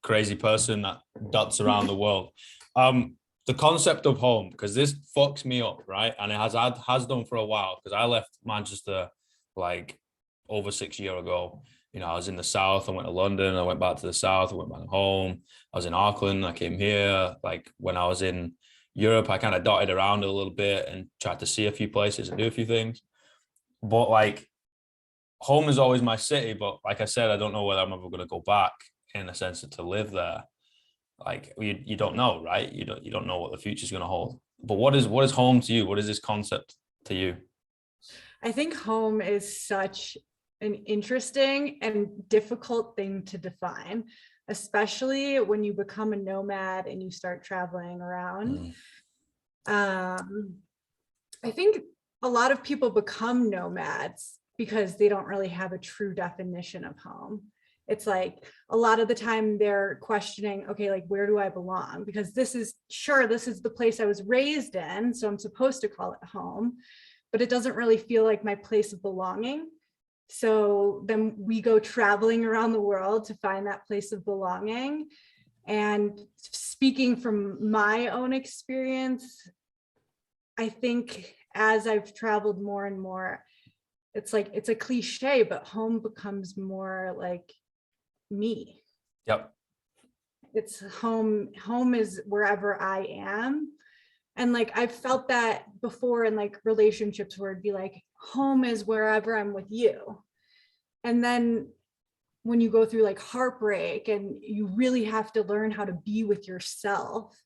crazy person that dots around the world. The concept of home, because this fucks me up, right? And it has done for a while, because I left Manchester like over 6 years ago. You know, I was in the south, I went to London, I went back to the south, I went back home. I was in Auckland, I came here. Like when I was in Europe, I kind of dotted around a little bit and tried to see a few places and do a few things. But like home is always my city, but like I said, I don't know whether I'm ever going to go back in the sense of to live there. Like you don't know, right? You don't know what the future is going to hold. But what is home to you? What is this concept to you? I think home is such an interesting and difficult thing to define, especially when you become a nomad and you start traveling around. I think a lot of people become nomads because they don't really have a true definition of home. It's like a lot of the time they're questioning, okay, like where do I belong? Because this is the place I was raised in, so I'm supposed to call it home, but it doesn't really feel like my place of belonging. So then we go traveling around the world to find that place of belonging. And speaking from my own experience, I think as I've traveled more and more, it's like, it's a cliche, but home becomes more like me. Yep. It's home. Home is wherever I am. And like, I've felt that before in like relationships where it'd be like, home is wherever I'm with you. And then when you go through like heartbreak and you really have to learn how to be with yourself.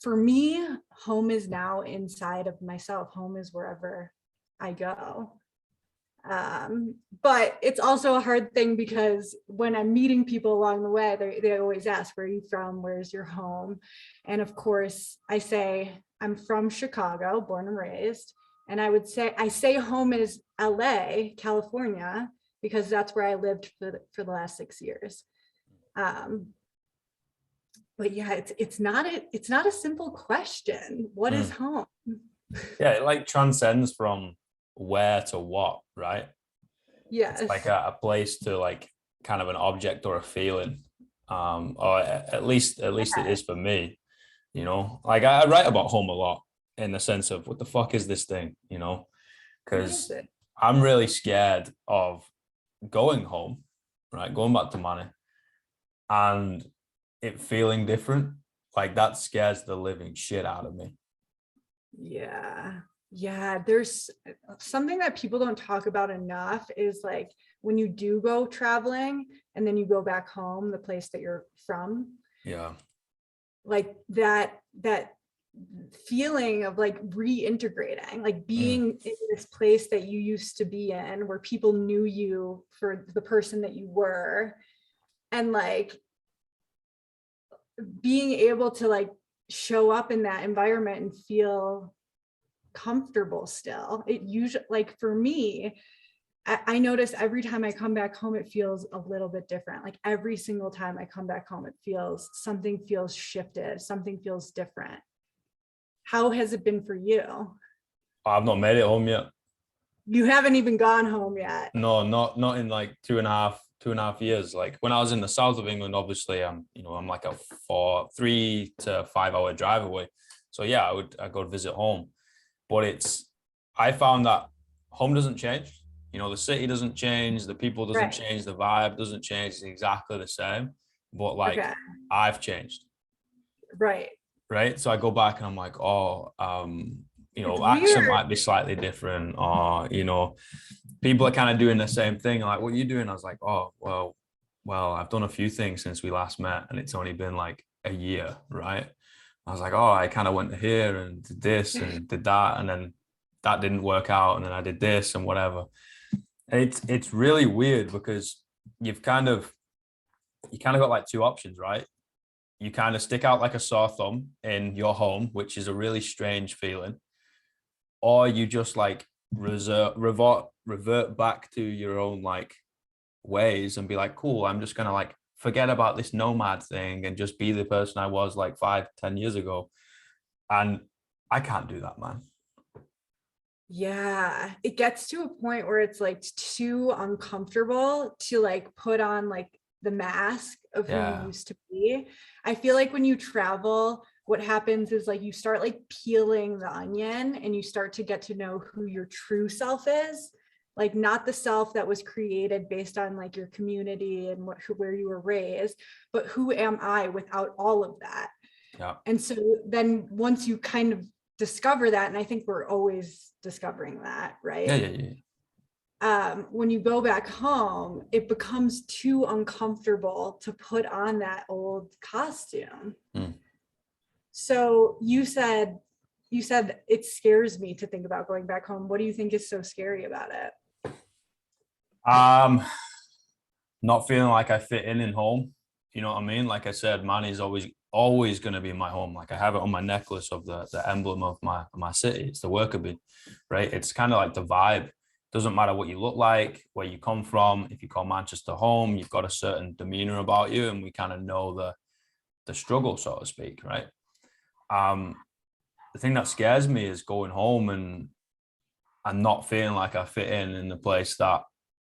For me, home is now inside of myself. Home is wherever I go. But it's also a hard thing because when I'm meeting people along the way, they always ask, where are you from? Where's your home? And of course, I say, I'm from Chicago, born and raised. And I say home is LA, California, because that's where I lived for the last 6 years. But yeah, it's not a simple question. What is home? Yeah, it like transcends from where to what, right? Yes. It's like a place to like kind of an object or a feeling. Or at least it is for me, you know. Like I write about home a lot in the sense of what the fuck is this thing, you know? Because I'm really scared of going home, right? Going back to money and it feeling different. Like that scares the living shit out of me. Yeah, there's something that people don't talk about enough is like when you do go traveling and then you go back home, the place that you're from. Yeah. Like that feeling of like reintegrating, like being in this place that you used to be in, where people knew you for the person that you were, and like being able to like show up in that environment and feel comfortable still. It usually, like for me, I notice every time I come back home, it feels a little bit different. Like every single time I come back home, something feels shifted, something feels different. How has it been for you? I've not made it home yet. You haven't even gone home yet? No, not in like two and a half years. Like when I was in the south of England, obviously I'm like a 3 to 5 hour drive away. So yeah, I go visit home. But I found that home doesn't change. You know, the city doesn't change, the people doesn't change, the vibe doesn't change. It's exactly the same. But like I've changed. Right. So I go back and I'm like, accent might be slightly different, or, people are kind of doing the same thing. Like, what are you doing? I was like, oh, well, I've done a few things since we last met and it's only been like a year. Right. I was like, oh, I kind of went here and did this and did that. And then that didn't work out. And then I did this and whatever. And it's really weird because you kind of got like two options, right? You kind of stick out like a sore thumb in your home, which is a really strange feeling. Or you just like revert back to your own like ways and be like, cool, I'm just going to like forget about this nomad thing and just be the person I was like 5-10 years ago. And I can't do that, man. Yeah, it gets to a point where it's like too uncomfortable to like put on like the mask of who Yeah. you used to be. I feel like when you travel, what happens is like you start like peeling the onion and you start to get to know who your true self is, like not the self that was created based on like your community and where you were raised, but who am I without all of that? Yeah. And so then once you kind of discover that, and I think we're always discovering that, right? When you go back home, it becomes too uncomfortable to put on that old costume. So you said it scares me to think about going back home. What do you think is so scary about it? Not feeling like I fit in home. You know what I mean? Like I said, money is always going to be my home. Like I have it on my necklace of the emblem of my city. It's the worker bee, right? It's kind of like the vibe. Doesn't matter what you look like, where you come from. If you call Manchester home, you've got a certain demeanor about you, and we kind of know the struggle, so to speak, right? The thing that scares me is going home and not feeling like I fit in the place that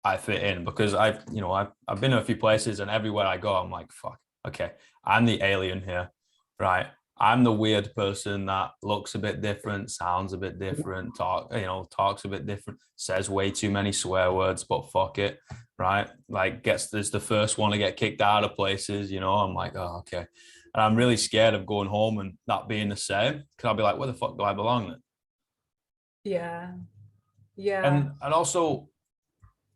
I fit in, because I've been to a few places, and everywhere I go, I'm like, fuck, okay, I'm the alien here, right? I'm the weird person that looks a bit different, sounds a bit different, talks a bit different, says way too many swear words, but fuck it, right? Like there's the first one to get kicked out of places, I'm like, oh, okay. And I'm really scared of going home and not being the same, because I'll be like, where the fuck do I belong then? Yeah. Yeah. And also,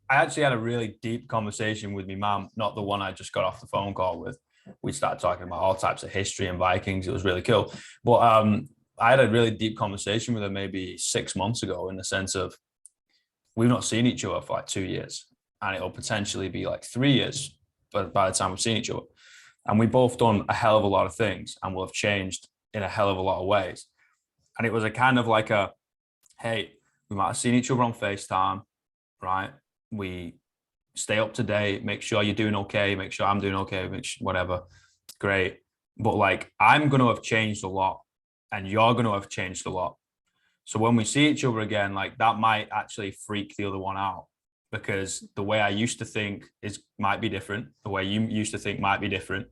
I actually had a really deep conversation with my mom, not the one I just got off the phone call with. We started talking about all types of history and Vikings. It was really cool. But I had a really deep conversation with her maybe 6 months ago, in the sense of we've not seen each other for like 2 years, and it'll potentially be like 3 years by the time we've seen each other. And we both done a hell of a lot of things, and will have changed in a hell of a lot of ways. And it was a kind of like hey, we might have seen each other on FaceTime, right? We stay up to date, make sure you're doing okay, make sure I'm doing okay, whatever. Great. But like, I'm going to have changed a lot, and you're going to have changed a lot. So when we see each other again, like that might actually freak the other one out, because the way I used to think might be different. The way you used to think might be different.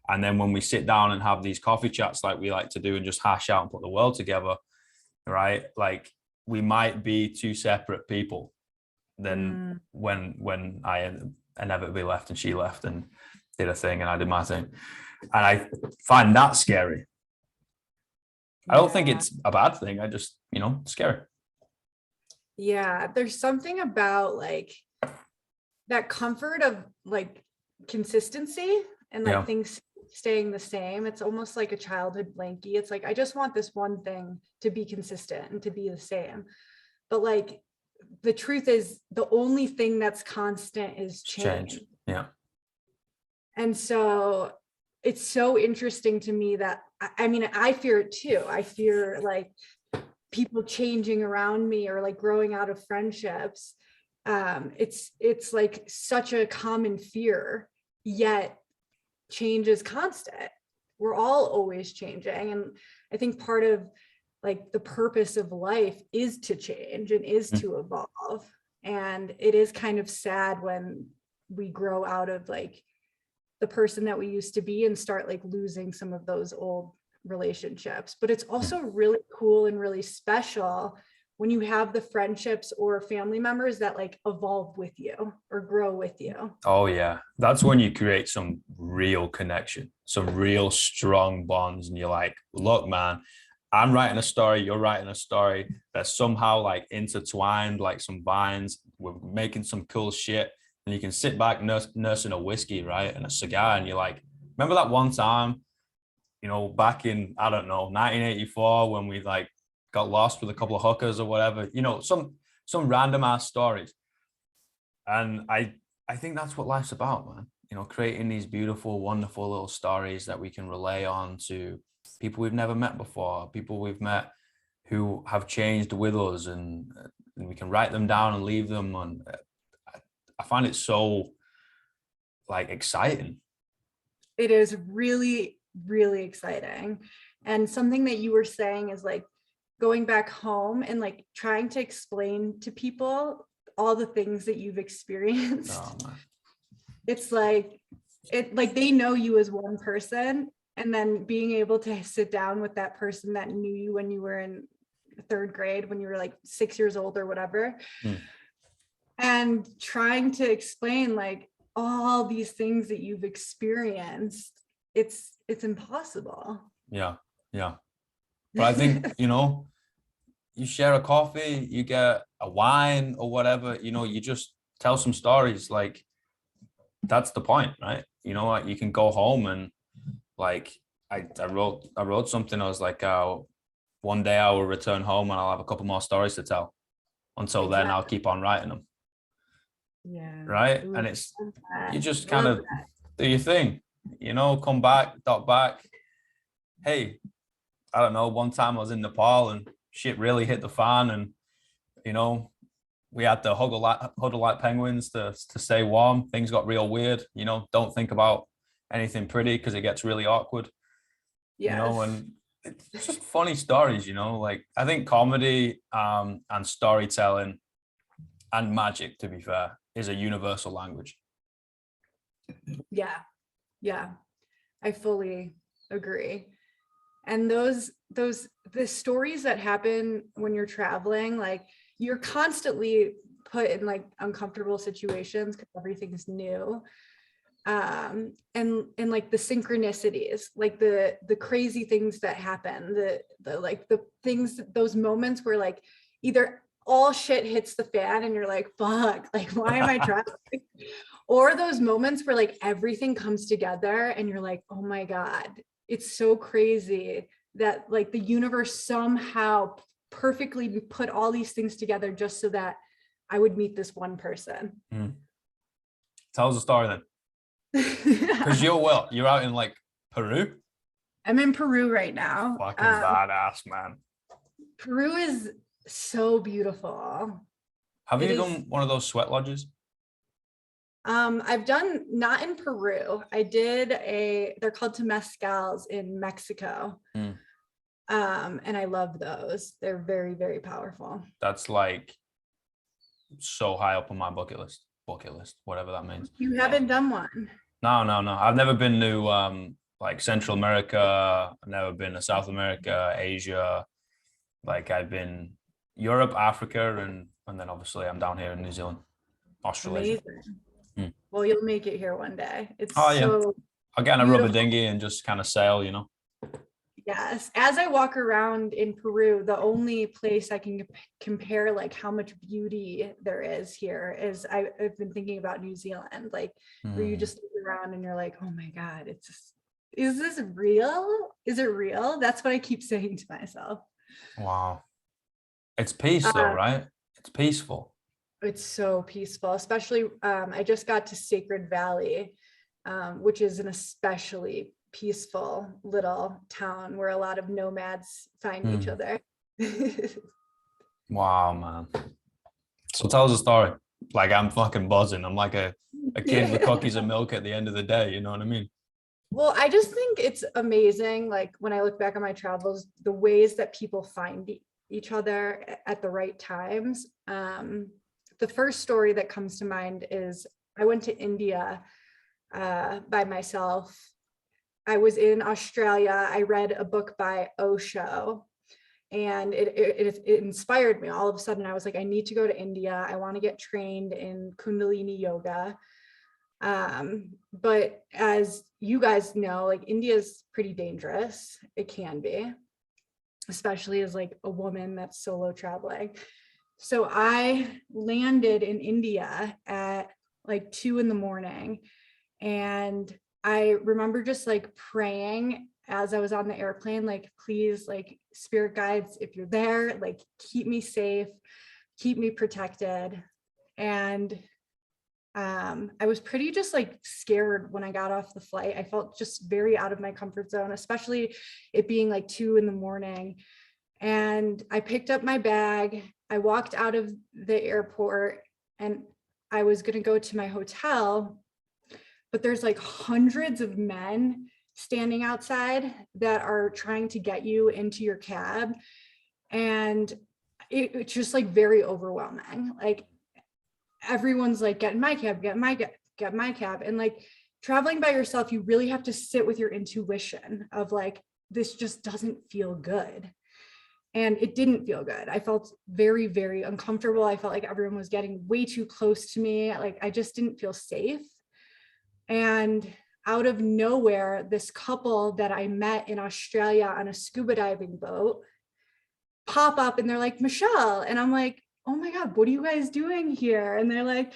And then when we sit down and have these coffee chats like we like to do and just hash out and put the world together, right? Like we might be two separate people than when I inevitably left and she left and did a thing and I did my thing. And I find that scary. I don't think it's a bad thing. I just, scary. Yeah, there's something about like that comfort of like consistency and like things staying the same. It's almost like a childhood blankie. It's like, I just want this one thing to be consistent and to be the same. But like, the truth is the only thing that's constant is change. Yeah. And so it's so interesting to me that, I mean, I fear it too. I fear like people changing around me or like growing out of friendships. It's like such a common fear, yet change is constant. We're all always changing. And I think part of like the purpose of life is to change and is to evolve. And it is kind of sad when we grow out of like the person that we used to be and start like losing some of those old relationships. But it's also really cool and really special when you have the friendships or family members that like evolve with you or grow with you. Oh yeah. That's when you create some real connection, some real strong bonds. And you're like, look, man, I'm writing a story, you're writing a story that's somehow like intertwined, like some vines. We're making some cool shit. And you can sit back nursing a whiskey, right? And a cigar. And you're like, remember that one time, back in, I don't know, 1984, when we like got lost with a couple of hookers or whatever, some random ass stories. And I think that's what life's about, man. Creating these beautiful, wonderful little stories that we can relay on to people we've never met before, people we've met who have changed with us, and we can write them down and leave them. And I find it so like exciting. It is really, really exciting. And something that you were saying is like going back home and like trying to explain to people all the things that you've experienced. Oh, man. It's like it like they know you as one person, and then being able to sit down with that person that knew you when you were in third grade, when you were like 6 years old or whatever, and trying to explain like all these things that you've experienced, it's impossible. Yeah. But I think, you share a coffee, you get a wine or whatever, you just tell some stories. Like, that's the point, right? Like, you can go home and like, I wrote something. I was like, one day I will return home and I'll have a couple more stories to tell. Until then, I'll keep on writing them. Yeah. Right. Ooh, And it's, you just I kind love of do your thing, come back, dot back. Hey, I don't know. One time I was in Nepal and shit really hit the fan, and we had to huddle like penguins to stay warm. Things got real weird. Don't think about anything pretty because it gets really awkward. Yes. And it's just funny stories. Like, I think comedy and storytelling and magic, to be fair, is a universal language. Yeah, I fully agree. And the stories that happen when you're traveling, like, you're constantly put in like uncomfortable situations because everything's new. And like the synchronicities, like the crazy things that happen, the like the things, those moments where like either all shit hits the fan and you're like, fuck, like, why am I traveling? Or those moments where like everything comes together and you're like, oh my God, it's so crazy that like the universe somehow perfectly put all these things together just so that I would meet this one person. Tell us a story then. Because you're out in like Peru. I'm in Peru right now. Fucking badass, man. Peru is so beautiful. Have you done one of those sweat lodges? I've done, not in Peru. I did they're called temazcals in Mexico. And I love those. They're very, very powerful. That's like so high up on my bucket list, whatever that means. You haven't done one? No. I've never been to like Central America. I've never been to South America, Asia. Like, I've been Europe, Africa, and then obviously I'm down here in New Zealand, Australia. Amazing. Well, you'll make it here one day. It's so I'll get in a rubber dinghy and just kind of sail, Yes. As I walk around in Peru, the only place I can compare like how much beauty there is here is I've been thinking about New Zealand, like where you just look around and you're like, oh my God, is this real? Is it real? That's what I keep saying to myself. Wow. It's peace though, right? It's peaceful. It's so peaceful, especially I just got to Sacred Valley, which is an especially peaceful little town where a lot of nomads find each other. Wow, man. So tell us a story. Like, I'm fucking buzzing. I'm like a kid with cookies and milk at the end of the day. You know what I mean? Well, I just think it's amazing. Like, when I look back on my travels, the ways that people find each other at the right times. The first story that comes to mind is I went to India by myself. I was in Australia. I read a book by Osho, and it inspired me. All of a sudden, I was like, I need to go to India. I want to get trained in Kundalini yoga. But as you guys know, like, India is pretty dangerous. It can be, especially as like a woman that's solo traveling. So I landed in India at like 2 a.m. and I remember just like praying as I was on the airplane, like, please, like, spirit guides, if you're there, like, keep me safe, keep me protected. And I was pretty just like scared when I got off the flight. I felt just very out of my comfort zone, especially it being like 2 a.m. And I picked up my bag. I walked out of the airport and I was going to go to my hotel, but there's like hundreds of men standing outside that are trying to get you into your cab. And it's just like very overwhelming. Like, everyone's like, get in my cab, get my cab. And like, traveling by yourself, you really have to sit with your intuition of like, this just doesn't feel good. And it didn't feel good. I felt very, very uncomfortable. I felt like everyone was getting way too close to me. Like I just didn't feel safe. And out of nowhere, this couple that I met in Australia on a scuba diving boat pop up and they're like, Michelle. And I'm like, oh my God, what are you guys doing here? And they're like,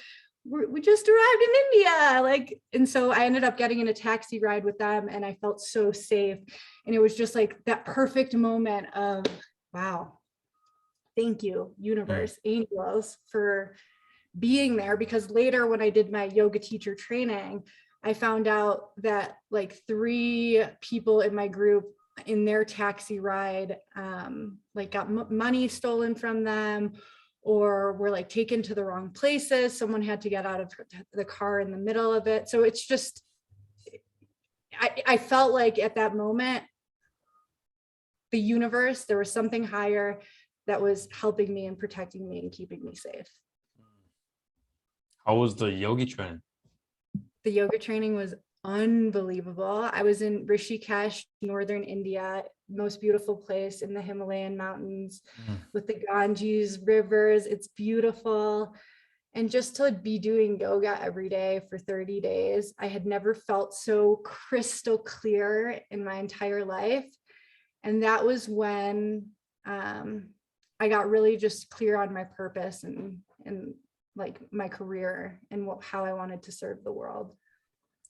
we just arrived in India. Like, and so I ended up getting in a taxi ride with them and I felt so safe. And it was just like that perfect moment of, wow, thank you, universe, angels, for being there. Because later when I did my yoga teacher training, I found out that like 3 people in my group in their taxi ride like got money stolen from them, or were like taken to the wrong places. Someone had to get out of the car in the middle of it. So it's just, I felt like at that moment, the universe, there was something higher that was helping me and protecting me and keeping me safe. How was the yoga training? The yoga training was unbelievable. I was in Rishikesh, northern India, most beautiful place in the Himalayan mountains with the Ganges rivers. It's beautiful. And just to be doing yoga every day for 30 days, I had never felt so crystal clear in my entire life. And that was when I got really just clear on my purpose and like my career and how I wanted to serve the world.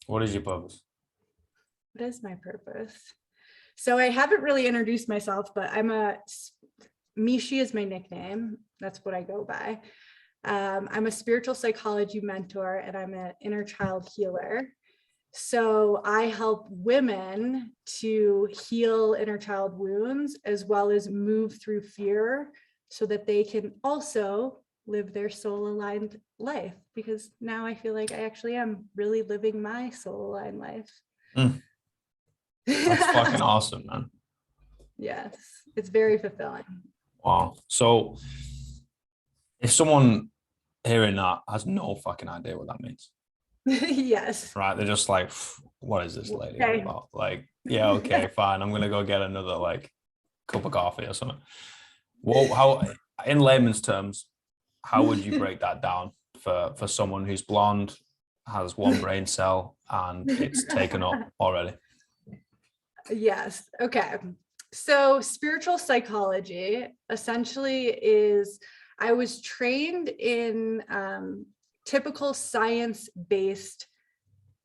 What is your purpose? What is my purpose? So I haven't really introduced myself, but Michy is my nickname. That's what I go by. I'm a spiritual psychology mentor and I'm an inner child healer. So I help women to heal inner child wounds as well as move through fear so that they can also live their soul aligned life, because now I feel like I actually am really living my soul aligned life. That's fucking awesome, man. Yes, it's very fulfilling. Wow. So if someone hearing that has no fucking idea what that means, yes, right? They're just like, what is this lady okay. about? Like, yeah, okay, fine. I'm gonna go get another like cup of coffee or something. Well, how, in layman's terms, how would you break that down for someone who's blonde, has one brain cell, and it's taken up already? Yes. Okay. So spiritual psychology essentially is, I was trained in typical science-based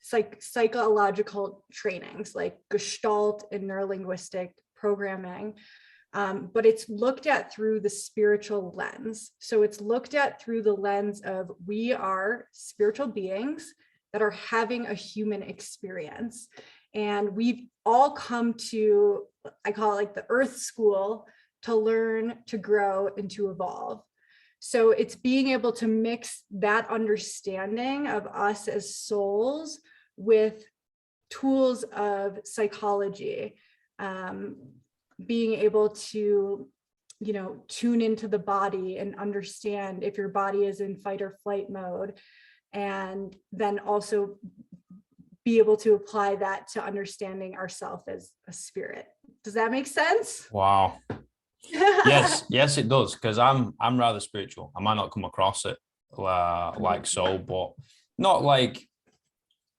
psychological trainings like Gestalt and neurolinguistic programming. But it's looked at through the spiritual lens. So it's looked at through the lens of, we are spiritual beings that are having a human experience. And we've all come to, I call it like the earth school, to learn, to grow, and to evolve. So it's being able to mix that understanding of us as souls with tools of psychology, being able to, tune into the body and understand if your body is in fight or flight mode, and then also be able to apply that to understanding ourselves as a spirit. Does that make sense? Wow. Yes, it does. Because I'm rather spiritual. I might not come across it like so, but not like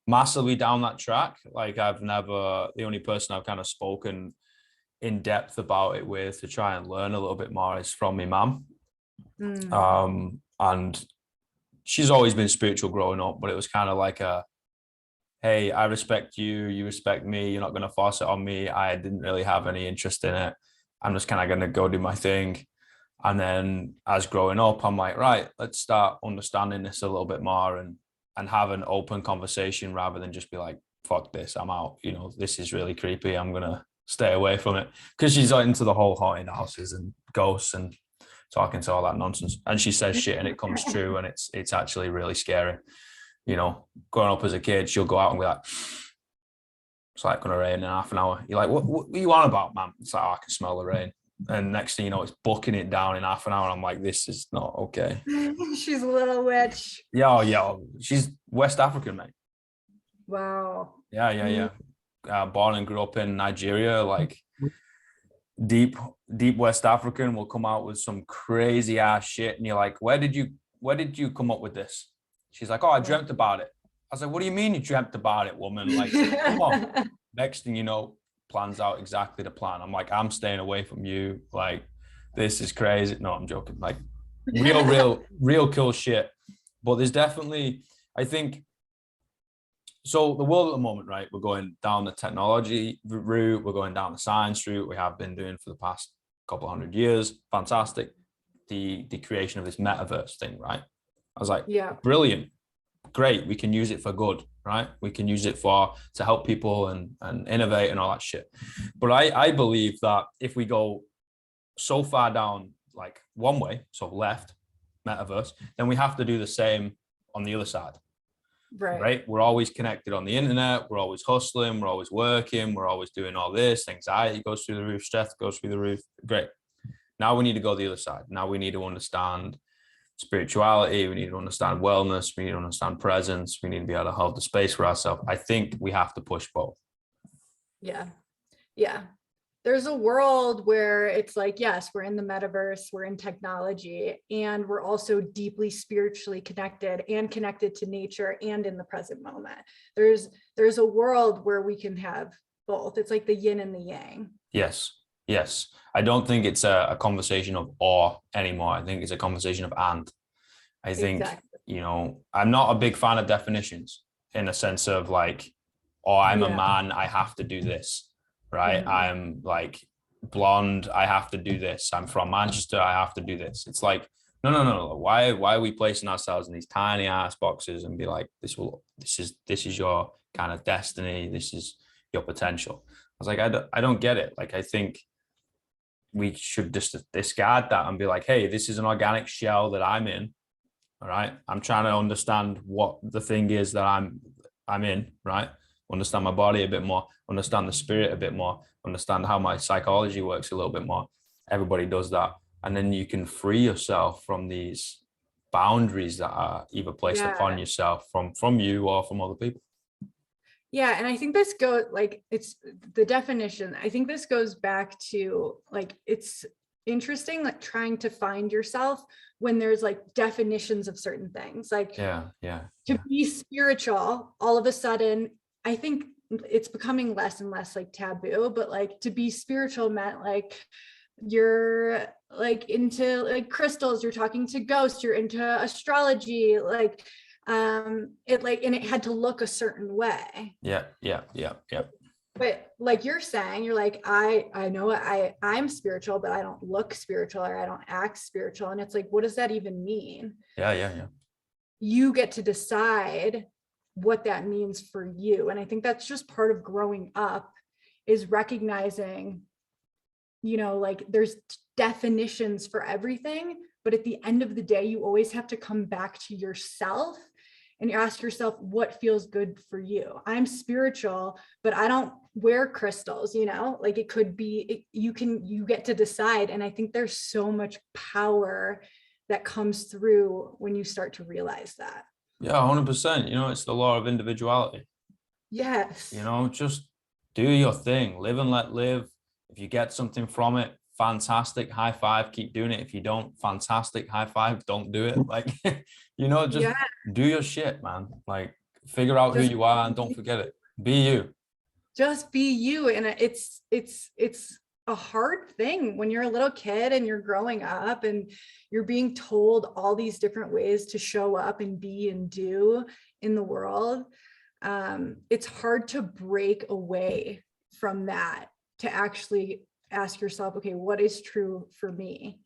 massively down that track. Like the only person I've kind of spoken in depth about it with to try and learn a little bit more is from my mum. And she's always been spiritual growing up, but it was kind of like hey, I respect you, you respect me, you're not going to force it on me. I didn't really have any interest in it. I'm just kind of going to go do my thing. And then as growing up, I'm like, right, let's start understanding this a little bit more and have an open conversation rather than just be like, fuck this, I'm out. This is really creepy. I'm going to stay away from it. Because she's into the whole haunted houses and ghosts and talking to all that nonsense. And she says shit and it comes true, and it's actually really scary. Growing up as a kid, she'll go out and be like, it's like going to rain in half an hour. You're like, what are you on about, man? It's like, I can smell the rain. And next thing you know, it's bucking it down in half an hour. And I'm like, this is not okay. She's a little witch. Yeah, she's West African, mate. Wow. Yeah. Born and grew up in Nigeria, like deep West African, will come out with some crazy ass shit, and you're like, where did you come up with this? She's like, oh, I dreamt about it. I was like, what do you mean you dreamt about it, woman? Like, come on. Next thing you know, plans out exactly the plan. I'm like, I'm staying away from you. Like, this is crazy. No, I'm joking. Like, real cool shit. But there's definitely, I think, so the world at the moment, right? We're going down the technology route. We're going down the science route. We have been doing for the past couple of 100 years. Fantastic. The creation of this metaverse thing, right? I was like, Yeah. brilliant, great. We can use it for good, right? We can use it to help people and innovate and all that shit. But I believe that if we go so far down like one way, so left, metaverse, then we have to do the same on the other side. Right. We're always connected on the internet. We're always hustling. We're always working. We're always doing all this. Anxiety goes through the roof. Stress goes through the roof. Great. Now we need to go the other side. Now we need to understand spirituality. We need to understand wellness. We need to understand presence. We need to be able to hold the space for ourselves. I think we have to push both. Yeah. There's a world where it's like, yes, we're in the metaverse, we're in technology, and we're also deeply spiritually connected and connected to nature and in the present moment. There's a world where we can have both. It's like the yin and the yang. Yes. I don't think it's a conversation of or anymore. I think it's a conversation of and. I think, exactly. I'm not a big fan of definitions in a sense of like, oh, I'm a man, I have to do this. Right. I'm like blonde, I have to do this. I'm from Manchester, I have to do this. It's like, no. Why are we placing ourselves in these tiny ass boxes and be like, this is your kind of destiny. This is your potential. I was like, I don't get it. Like, I think we should just discard that and be like, hey, this is an organic shell that I'm in. All right. I'm trying to understand what the thing is that I'm in, right? Understand my body a bit more, understand the spirit a bit more, understand how my psychology works a little bit more. Everybody does that. And then you can free yourself from these boundaries that are either placed upon yourself from you or from other people. Yeah. And I think this goes like, it's the definition. I think this goes back to like, it's interesting, like trying to find yourself when there's like definitions of certain things. Like to be spiritual, all of a sudden, I think it's becoming less and less like taboo, but like to be spiritual meant like you're like into like crystals, you're talking to ghosts, you're into astrology, like it like, and it had to look a certain way. Yeah. But like you're saying, you're like, I know I'm spiritual, but I don't look spiritual or I don't act spiritual. And it's like, what does that even mean? Yeah. You get to decide what that means for you. And I think that's just part of growing up, is recognizing, like there's definitions for everything, but at the end of the day, you always have to come back to yourself and you ask yourself what feels good for you. I'm spiritual, but I don't wear crystals, like it could be, you get to decide. And I think there's so much power that comes through when you start to realize that. Yeah, 100%. It's the law of individuality. Yes. Just do your thing, live and let live. If you get something from it, fantastic, high five, keep doing it. If you don't, fantastic, high five, don't do it. Like, just do your shit, man. Like, figure out who you are and don't forget it. Be you. Just be you. And it's a hard thing when you're a little kid and you're growing up and you're being told all these different ways to show up and be and do in the world. It's hard to break away from that, to actually ask yourself, okay, what is true for me?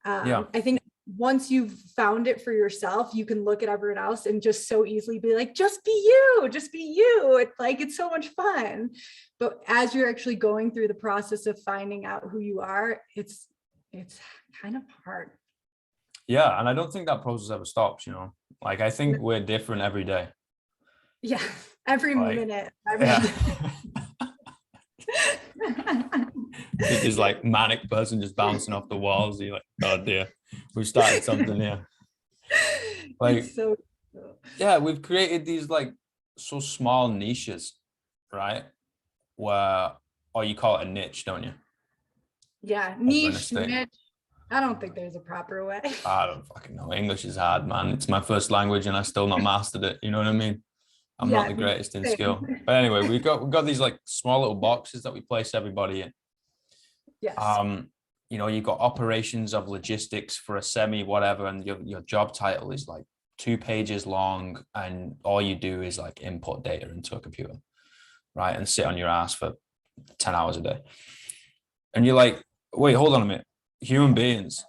I think once you've found it for yourself, you can look at everyone else and just so easily be like, just be you. It's like, it's so much fun. But as you're actually going through the process of finding out who you are, it's kind of hard. Yeah. And I don't think that process ever stops, like, I think we're different every day. Yeah. Every minute. It's like manic person just bouncing off the walls. You're like, oh dear, we started something here. Like, we've created these like so small niches, right? Where, or you call it a niche, don't you? Yeah, Of real niche, estate. niche. I don't think there's a proper way. I don't fucking know. English is hard, man. It's my first language and I still not mastered it. You know what I mean? I'm not Yeah, the greatest in same. skill. But anyway, we got these like small little boxes that we place everybody in. Yes. Um, you've got operations of logistics for a semi, whatever, and your job title is like 2 pages long, and all you do is like input data into a computer, right? And sit on your ass for 10 hours a day. And you're like, wait, hold on a minute. Human beings,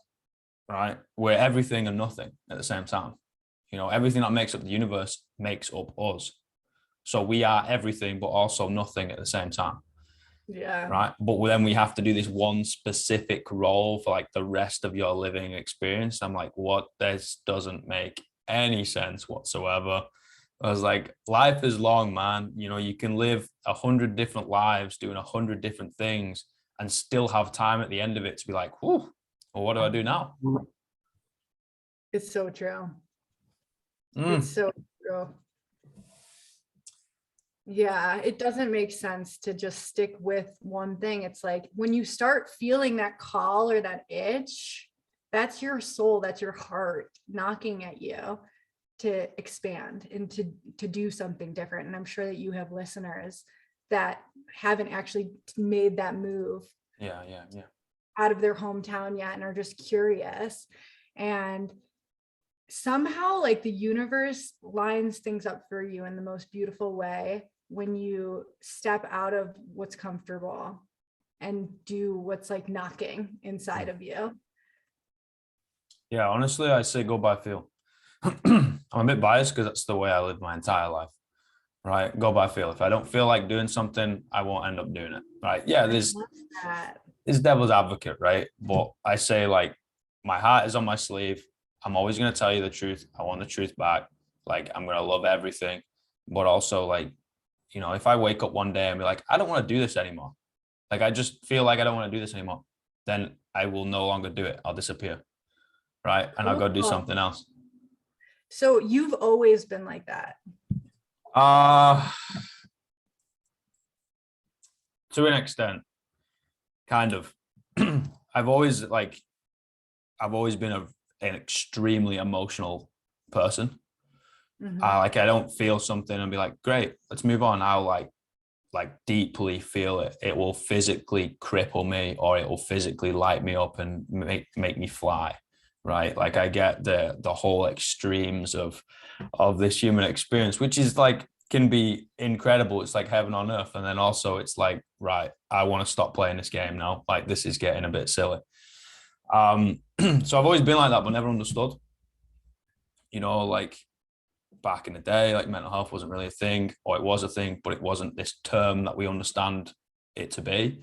right? We're everything and nothing at the same time. Everything that makes up the universe makes up us. So we are everything, but also nothing at the same time. Yeah. Right. But then we have to do this one specific role for like the rest of your living experience. I'm like, what? This doesn't make any sense whatsoever. I was like, life is long, man. You can live 100 different lives doing 100 different things and still have time at the end of it to be like, whew, well, what do I do now? It's so true. Mm. It's so true. Yeah, it doesn't make sense to just stick with one thing. It's like when you start feeling that call or that itch, that's your soul, that's your heart knocking at you to expand and to do something different. And I'm sure that you have listeners that haven't actually made that move Yeah. out of their hometown yet and are just curious. And somehow like the universe lines things up for you in the most beautiful way when you step out of what's comfortable and do what's like knocking inside of you. Yeah, honestly, I say go by feel. I'm a bit biased because that's the way I live my entire life, right? Go by feel. If I don't feel like doing something, I won't end up doing it, right? Yeah, there's devil's advocate, right? But I say like my heart is on my sleeve. I'm always going to tell you the truth. I want the truth back. Like I'm going to love everything, but also like, if I wake up one day and be like, I don't want to do this anymore. Like I just feel like I don't want to do this anymore. Then I will no longer do it. I'll disappear, right? And I'll go do something else. So you've always been like that? To an extent, kind of. I've always been an extremely emotional person. Mhm. I don't feel something and be like, great, let's move on. I'll like deeply feel it. It will physically cripple me, or it will physically light me up and make me fly. Right. Like I get the whole extremes of this human experience, which is like can be incredible. It's like heaven on earth. And then also it's like, right, I want to stop playing this game now. Like this is getting a bit silly. So I've always been like that, but never understood. Like back in the day, like mental health wasn't really a thing, or it was a thing, but it wasn't this term that we understand it to be.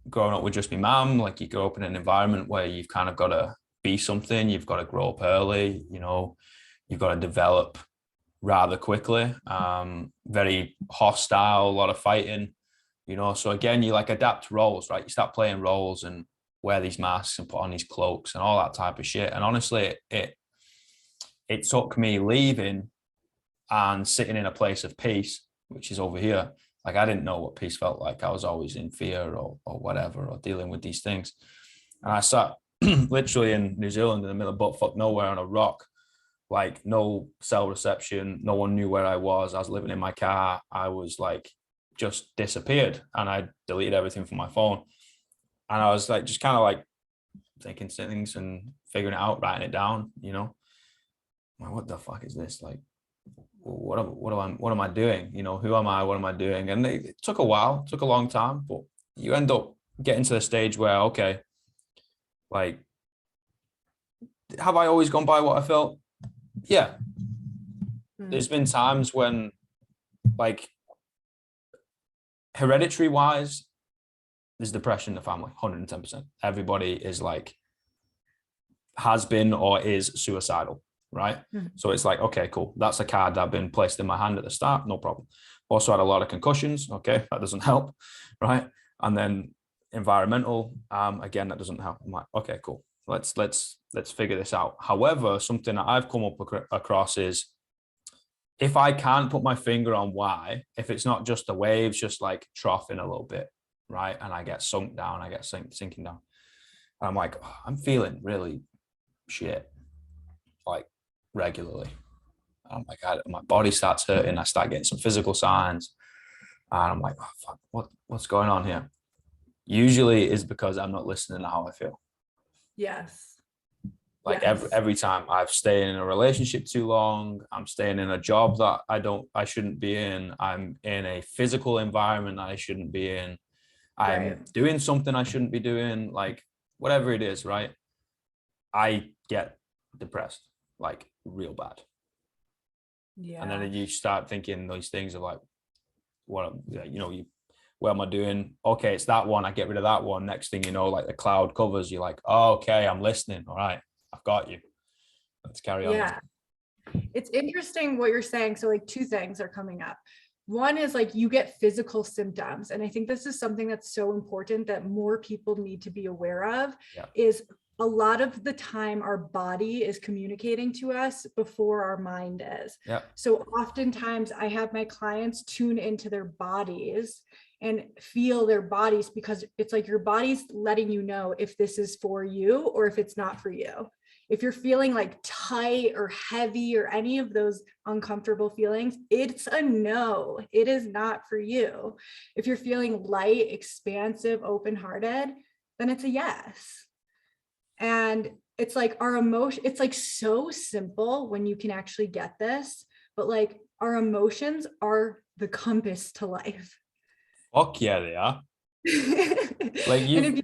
Growing up with just my mum, like you grow up in an environment where you've kind of got to be something, you've got to grow up early, you've got to develop rather quickly, very hostile, a lot of fighting, so again, you like adapt roles, right? You start playing roles and wear these masks and put on these cloaks and all that type of shit. And honestly, it took me leaving and sitting in a place of peace, which is over here. Like I didn't know what peace felt like. I was always in fear or whatever, or dealing with these things. And I sat literally in New Zealand in the middle of buttfuck nowhere on a rock, like no cell reception. No one knew where I was. I was living in my car. I was like, just disappeared, and I deleted everything from my phone. And I was like, just kind of like thinking things and figuring it out, writing it down, Like, what the fuck is this? Like, what am I doing? Who am I? What am I doing? And it took a while, took a long time, but you end up getting to the stage where, okay, like, have I always gone by what I felt? Yeah. There's been times when, like, hereditary wise, there's depression in the family, 110%. Everybody is like, has been or is suicidal. Right. So it's like, okay, cool. That's a card that had been placed in my hand at the start. No problem. Also had a lot of concussions. Okay. That doesn't help. Right. And then environmental, again, that doesn't help. I'm like, okay, cool. Let's figure this out. However, something that I've come up across is if I can't put my finger on why, if it's not just the waves, just like troughing a little bit, right? And I get sunk down, I get sinking down. And I'm like, oh, I'm feeling really shit, like regularly. I'm like, my body starts hurting. I start getting some physical signs. And I'm like, oh, fuck, what's going on here? Usually is because I'm not listening to how I feel. Yes. Like Yes. every time I've stayed in a relationship too long, I'm staying in a job that I shouldn't be in. I'm in a physical environment that I shouldn't be in. I'm Right. doing something I shouldn't be doing, like whatever it is, right? I get depressed, like real bad. And Yeah. then you start thinking those things of like, what, what am I doing? Okay, it's that one. I get rid of that one. Next thing you know, like the cloud covers, you're like, oh, okay, I'm listening. All right, I've got you. Let's carry on. Yeah. It's interesting what you're saying. So like two things are coming up. One is like you get physical symptoms. And I think this is something that's so important that more people need to be aware of. Yeah. Is a lot of the time our body is communicating to us before our mind is. Yeah. So oftentimes I have my clients tune into their bodies and feel their bodies, because it's like your body's letting you know if this is for you or if it's not for you. If you're feeling like tight or heavy or any of those uncomfortable feelings, it's a no. It is not for you. If you're feeling light, expansive, open-hearted, then it's a yes. And it's like our emotion, it's like so simple when you can actually get this, but like our emotions are the compass to life. Fuck yeah, they are. Like And if you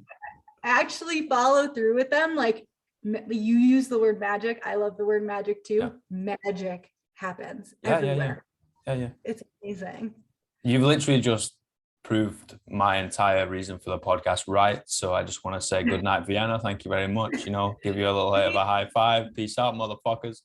actually follow through with them, like you use the word magic. I love the word magic too. Yeah. Magic happens Yeah. everywhere. Yeah. It's amazing. You've literally just proved my entire reason for the podcast right. So I just want to say good night, Vienna. Thank you very much. Give you a little bit of a high five. Peace out, motherfuckers.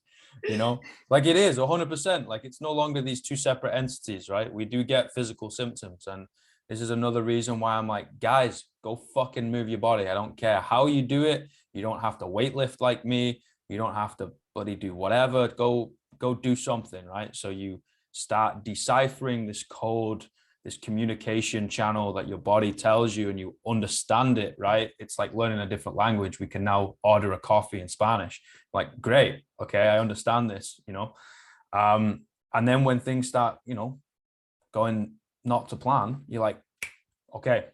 Like it is 100%. Like it's no longer these two separate entities, right? We do get physical symptoms. And this is another reason why I'm like, guys, go fucking move your body. I don't care how you do it. You don't have to weightlift like me. You don't have to bloody do whatever. Go do something, right? So you start deciphering this code, this communication channel that your body tells you, and you understand it, right? It's like learning a different language. We can now order a coffee in Spanish. Like, great. Okay, I understand this, and then when things start, going not to plan, you're like, okay,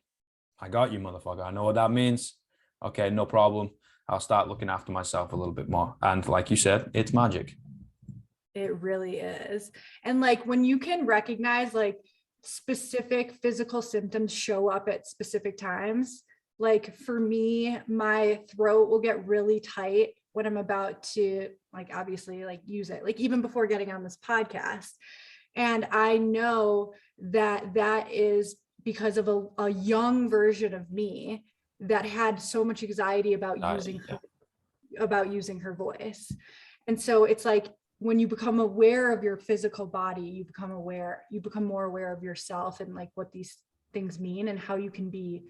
I got you, motherfucker. I know what that means. Okay, no problem. I'll start looking after myself a little bit more. And like you said, it's magic. It really is. And like when you can recognize like specific physical symptoms show up at specific times, like for me, my throat will get really tight when I'm about to like obviously like use it, like even before getting on this podcast. And I know that that is because of a young version of me that had so much anxiety about using her voice. And so it's like when you become aware of your physical body, you become more aware of yourself and like what these things mean and how you can be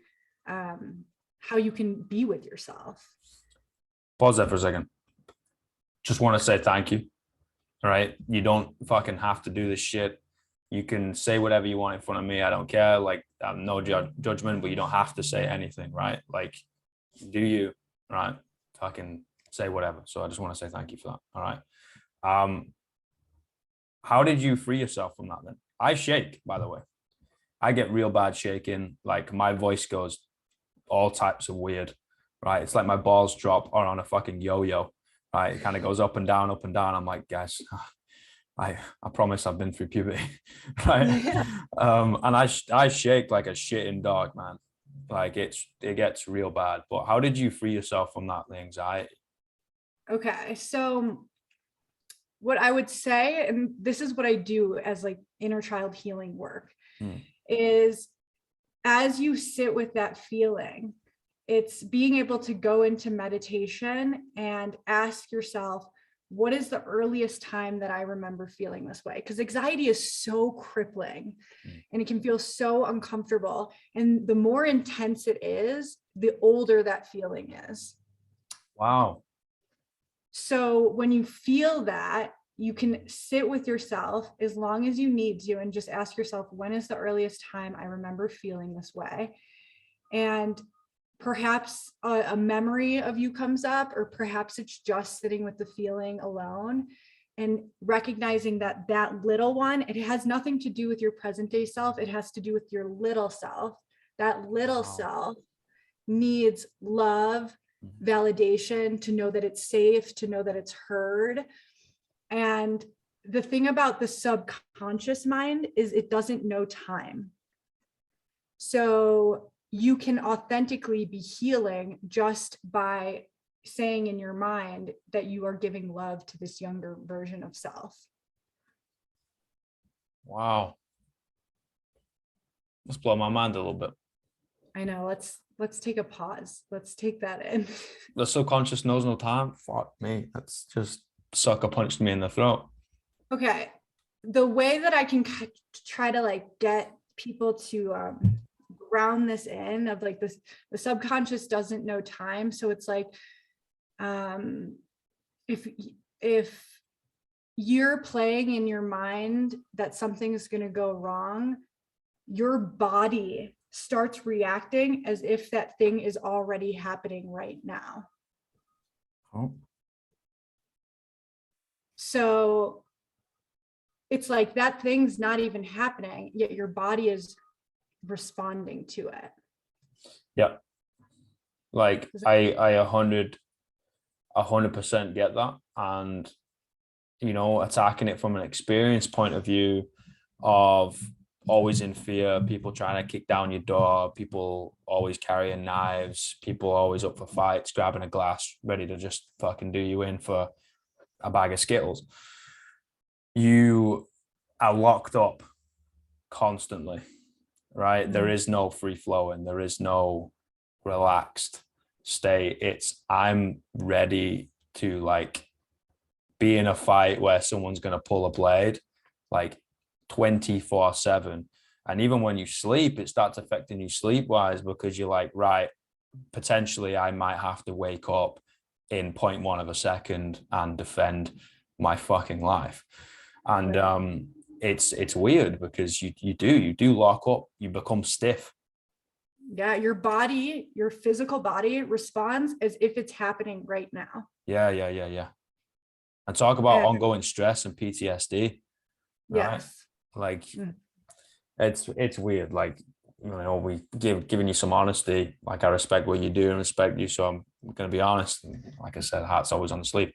with yourself. Pause there for a second. Just want to say thank you. All right. You don't fucking have to do this shit. You can say whatever you want in front of me. I don't care. Like, I'm no judgment, but you don't have to say anything, right? Like, do you, right? Fucking say whatever. So I just want to say thank you for that. All right. How did you free yourself from that then? I shake, by the way. I get real bad shaking. Like my voice goes all types of weird, right? It's like my balls drop or on a fucking yo-yo, right? It kind of goes up and down, up and down. I'm like, guys, I promise I've been through puberty, right? Yeah. And I shake like a shitting dog, man. Like it gets real bad. But how did you free yourself from that, the anxiety? Okay, so what I would say, and this is what I do as like inner child healing work, is as you sit with that feeling, it's being able to go into meditation and ask yourself, what is the earliest time that I remember feeling this way? Because anxiety is so crippling and it can feel so uncomfortable. And the more intense it is, the older that feeling is. Wow. So when you feel that, you can sit with yourself as long as you need to and just ask yourself, when is the earliest time I remember feeling this way? And perhaps a memory of you comes up, or perhaps it's just sitting with the feeling alone and recognizing that that little one, it has nothing to do with your present day self. It has to do with your little self. That little self needs love, validation, to know that it's safe, to know that it's heard. And the thing about the subconscious mind is it doesn't know time. So you can authentically be healing just by saying in your mind that you are giving love to this younger version of self. Wow. Let's blow my mind a little bit. I know. Let's take a pause. Let's take that in. The subconscious knows no time. Fuck me. That's just sucker punched me in the throat. Okay. The way that I can try to like get people to ground this in of like this, the subconscious doesn't know time. So it's like, if you're playing in your mind that something's going to go wrong, your body starts reacting as if that thing is already happening right now. Oh. So it's like that thing's not even happening, yet your body is responding to it. Yeah. Like I 100% get that. And, you know, attacking it from an experience point of view of always in fear, people trying to kick down your door, people always carrying knives, people always up for fights, grabbing a glass, ready to just fucking do you in for a bag of Skittles. You are locked up constantly, right? There is no free flowing, there is no relaxed state. It's I'm ready to like be in a fight where someone's going to pull a blade like 24/7. And even when you sleep, it starts affecting you sleep wise, because you're like, right, potentially I might have to wake up in 0.1 of a second and defend my fucking life. And it's weird because you do lock up, you become stiff. Yeah, your body, your physical body responds as if it's happening right now. Yeah. And talk about ongoing stress and PTSD. Right? Yes. Like it's weird. Like, you know, we giving you some honesty. Like, I respect what you do and respect you, so I'm gonna be honest. And like I said, heart's always on the sleeve.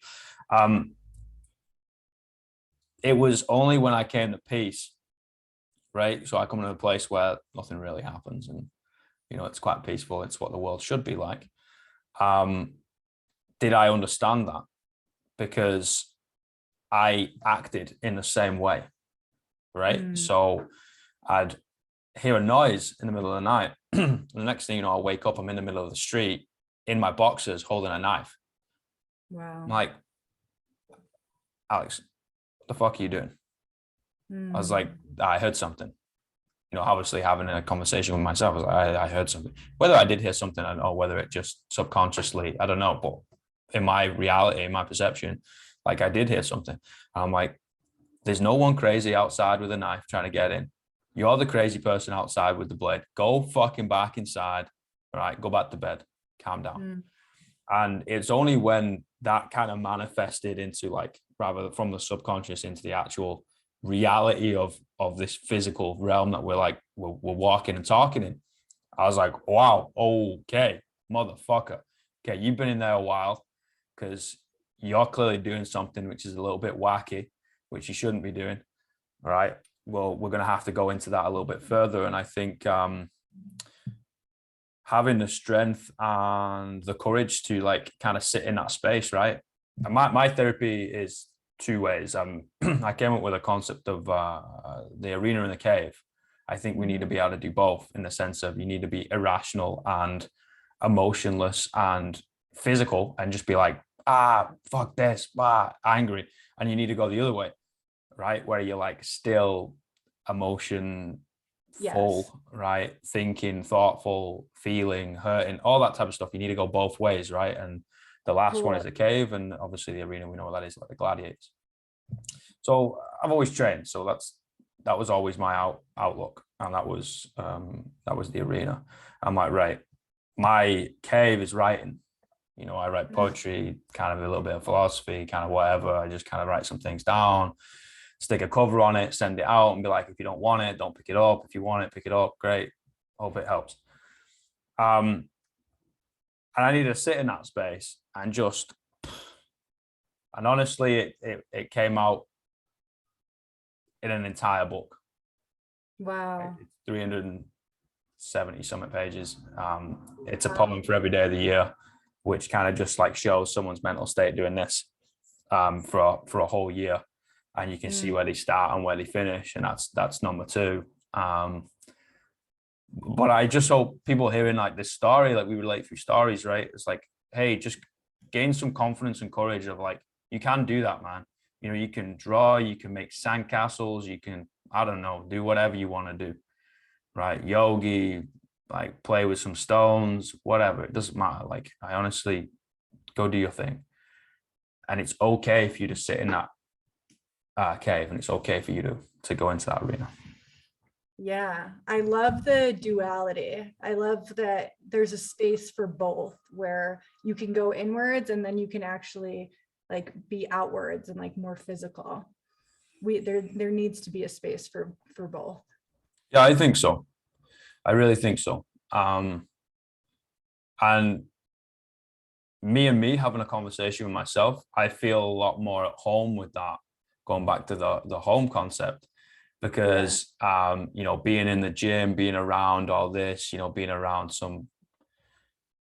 It was only when I came to peace, right? So I come to a place where nothing really happens, and you know, it's quite peaceful. It's what the world should be like. Did I understand that? Because I acted in the same way, right? So I'd hear a noise in the middle of the night. And the next thing you know, I'll wake up, I'm in the middle of the street in my boxers holding a knife. Wow. I'm like, Alex, what the fuck are you doing? I was like, I heard something. You know, obviously having a conversation with myself, I was like, I heard something. Whether I did hear something, I don't know, whether it just subconsciously, I don't know, but in my reality, in my perception, like I did hear something. And I'm like, there's no one crazy outside with a knife trying to get in. You're the crazy person outside with the blade. Go fucking back inside. All right, go back to bed. Calm down. And it's only when that kind of manifested into like, rather from the subconscious into the actual reality of this physical realm that we're walking and talking in, I was like, wow, okay, motherfucker. Okay, you've been in there a while, because you're clearly doing something which is a little bit wacky, which you shouldn't be doing. All right. Well, we're going to have to go into that a little bit further. And I think having the strength and the courage to like kind of sit in that space, right? And my therapy is two ways. I came up with a concept of the arena and the cave. I think we need to be able to do both, in the sense of you need to be irrational and emotionless and physical and just be like, fuck this, angry. And you need to go the other way, right? Where you're like still emotion full, right? Thinking, thoughtful, feeling, hurting, all that type of stuff. You need to go both ways, right? And the last one is the cave, and obviously the arena, we know what that is, like the gladiators. So I've always trained. So that was always my outlook, and that was the arena. I'm like, right, my cave is writing. You know, I write poetry, kind of a little bit of philosophy, kind of whatever. I just kind of write some things down, stick a cover on it, send it out, and be like, if you don't want it, don't pick it up. If you want it, pick it up. Great. Hope it helps. And I need to sit in that space and just, and honestly, it came out in an entire book. Wow. 370 something pages. It's a poem for every day of the year, which kind of just like shows someone's mental state doing this for a whole year, and you can see where they start and where they finish, and that's number 2. But I just hope people hearing like this story, like we relate through stories, right? It's like, hey, just gain some confidence and courage of like, you can do that, man. You know, you can draw, you can make sandcastles, you can, I don't know, do whatever you want to do, right? Yogi, like play with some stones, whatever. It doesn't matter. Like, I honestly, go do your thing. And it's okay for you to sit in that cave, and it's okay for you to go into that arena. Yeah, I love the duality. I love that there's a space for both, where you can go inwards and then you can actually like be outwards and like more physical. There needs to be a space for both. Yeah, I think so. I really think so. And me having a conversation with myself, I feel a lot more at home with that, going back to the home concept, because you know, being in the gym, being around all this, you know, being around some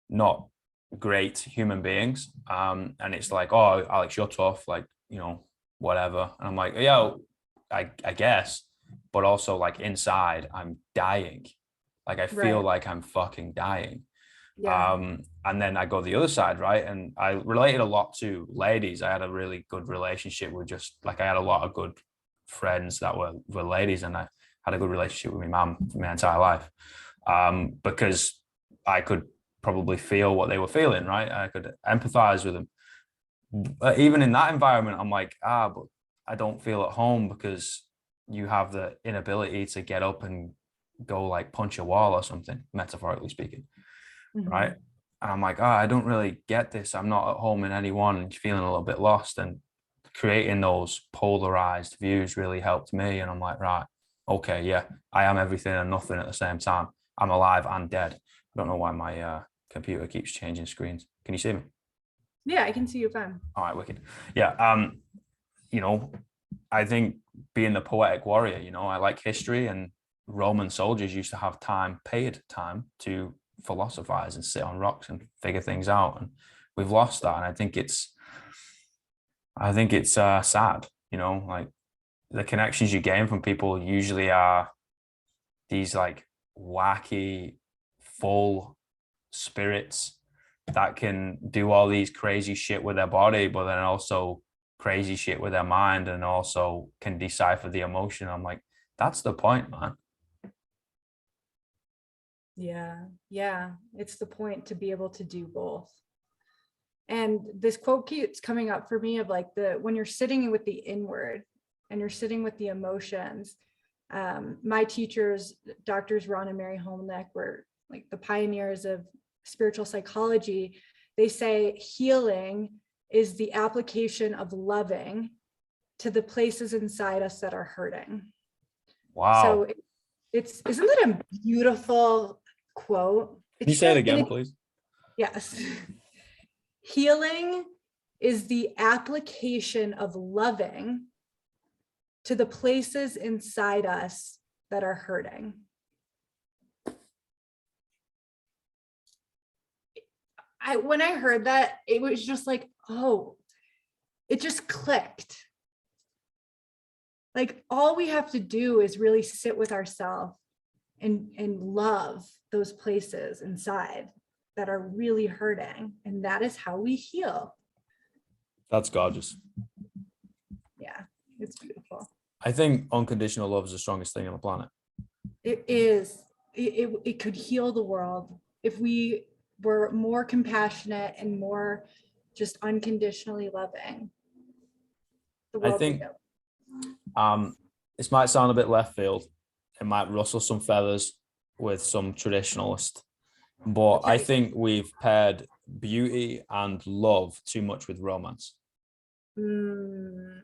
not great human beings, and it's like, oh, Alex, you're tough, like, you know, whatever. And I'm like, yeah, I guess, but also like inside I'm dying, like I feel like I'm fucking dying. And then I go the other side, right? And I related a lot to ladies. I had a really good relationship with, just like, I had a lot of good friends that were ladies, and I had a good relationship with my mom for my entire life, because I could probably feel what they were feeling, right? I could empathize with them. But even in that environment, I'm like, but I don't feel at home, because you have the inability to get up and go like punch a wall or something, metaphorically speaking. Right. And I'm like, I don't really get this. I'm not at home in anyone, and feeling a little bit lost, and creating those polarized views really helped me. And I'm like, right, okay, yeah, I am everything and nothing at the same time. I'm alive and dead. I don't know why my computer keeps changing screens. Can you see me? Yeah, I can see you fine. All right, wicked. Yeah. You know, I think being the poetic warrior, you know, I like history, and Roman soldiers used to have paid time to philosophize and sit on rocks and figure things out, and we've lost that. And I think it's sad, you know, like the connections you gain from people usually are these like wacky full spirits that can do all these crazy shit with their body, but then also crazy shit with their mind, and also can decipher the emotion. I'm like, that's the point, man. Yeah, it's the point to be able to do both. And this quote keeps coming up for me of like, when you're sitting with the inward and you're sitting with the emotions. My teachers, Doctors Ron and Mary Holmneck, were like the pioneers of spiritual psychology. They say healing is the application of loving to the places inside us that are hurting. Wow. So isn't that a beautiful quote? Can you say it again, please? Yes. Healing is the application of loving to the places inside us that are hurting. When I heard that, it was just like, oh, it just clicked. Like, all we have to do is really sit with ourselves and love those places inside that are really hurting. And that is how we heal. That's gorgeous. Yeah, it's beautiful. I think unconditional love is the strongest thing on the planet. It is. It could heal the world if we were more compassionate and more just unconditionally loving. the I world we think know. this might sound a bit left field. It might rustle some feathers with some traditionalist, but I Okay. think we've paired beauty and love too much with romance. Mm,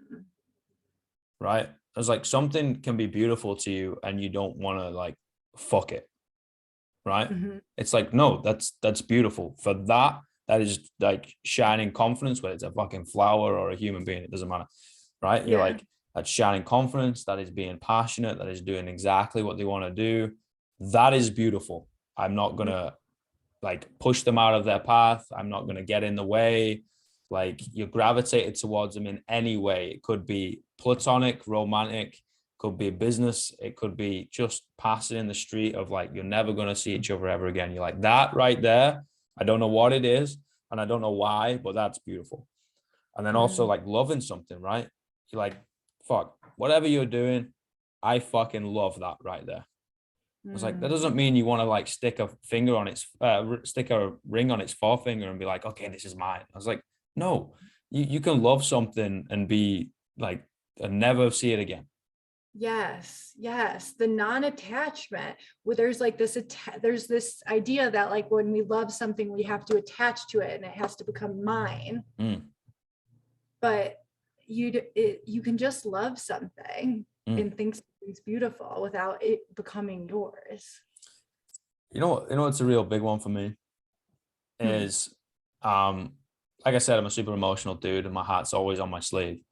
Right? It's like something can be beautiful to you and you don't want to like fuck it. Right? mhm. It's like, no, that's beautiful. For that, that is like shining confidence, whether it's a fucking flower or a human being, it doesn't matter. Right? You're Yeah. like, that's shining confidence, that is being passionate, that is doing exactly what they want to do. That is beautiful. I'm not gonna like push them out of their path. I'm not gonna get in the way. Like you're gravitated towards them in any way. It could be platonic, romantic, could be business, it could be just passing in the street of like you're never gonna see each other ever again. You're like that right there. I don't know what it is, and I don't know why, but that's beautiful. And then also Mhm. like loving something, right? You're like, fuck, whatever you're doing, I fucking love that right there. I was like, that doesn't Mm. mean you want to like stick a finger on its, stick a ring on its forefinger and be like, okay, this is mine. I was like, no, you can love something and be like, and never see it again. Yes, yes. The non-attachment, where there's like this, there's this idea that like when we love something, we have to attach to it and it has to become mine. Mm, But you can just love something mm. and think something's beautiful without it becoming yours. You know what's a real big one for me Hmm. is, um, like I said, I'm a super emotional dude and my heart's always on my sleeve.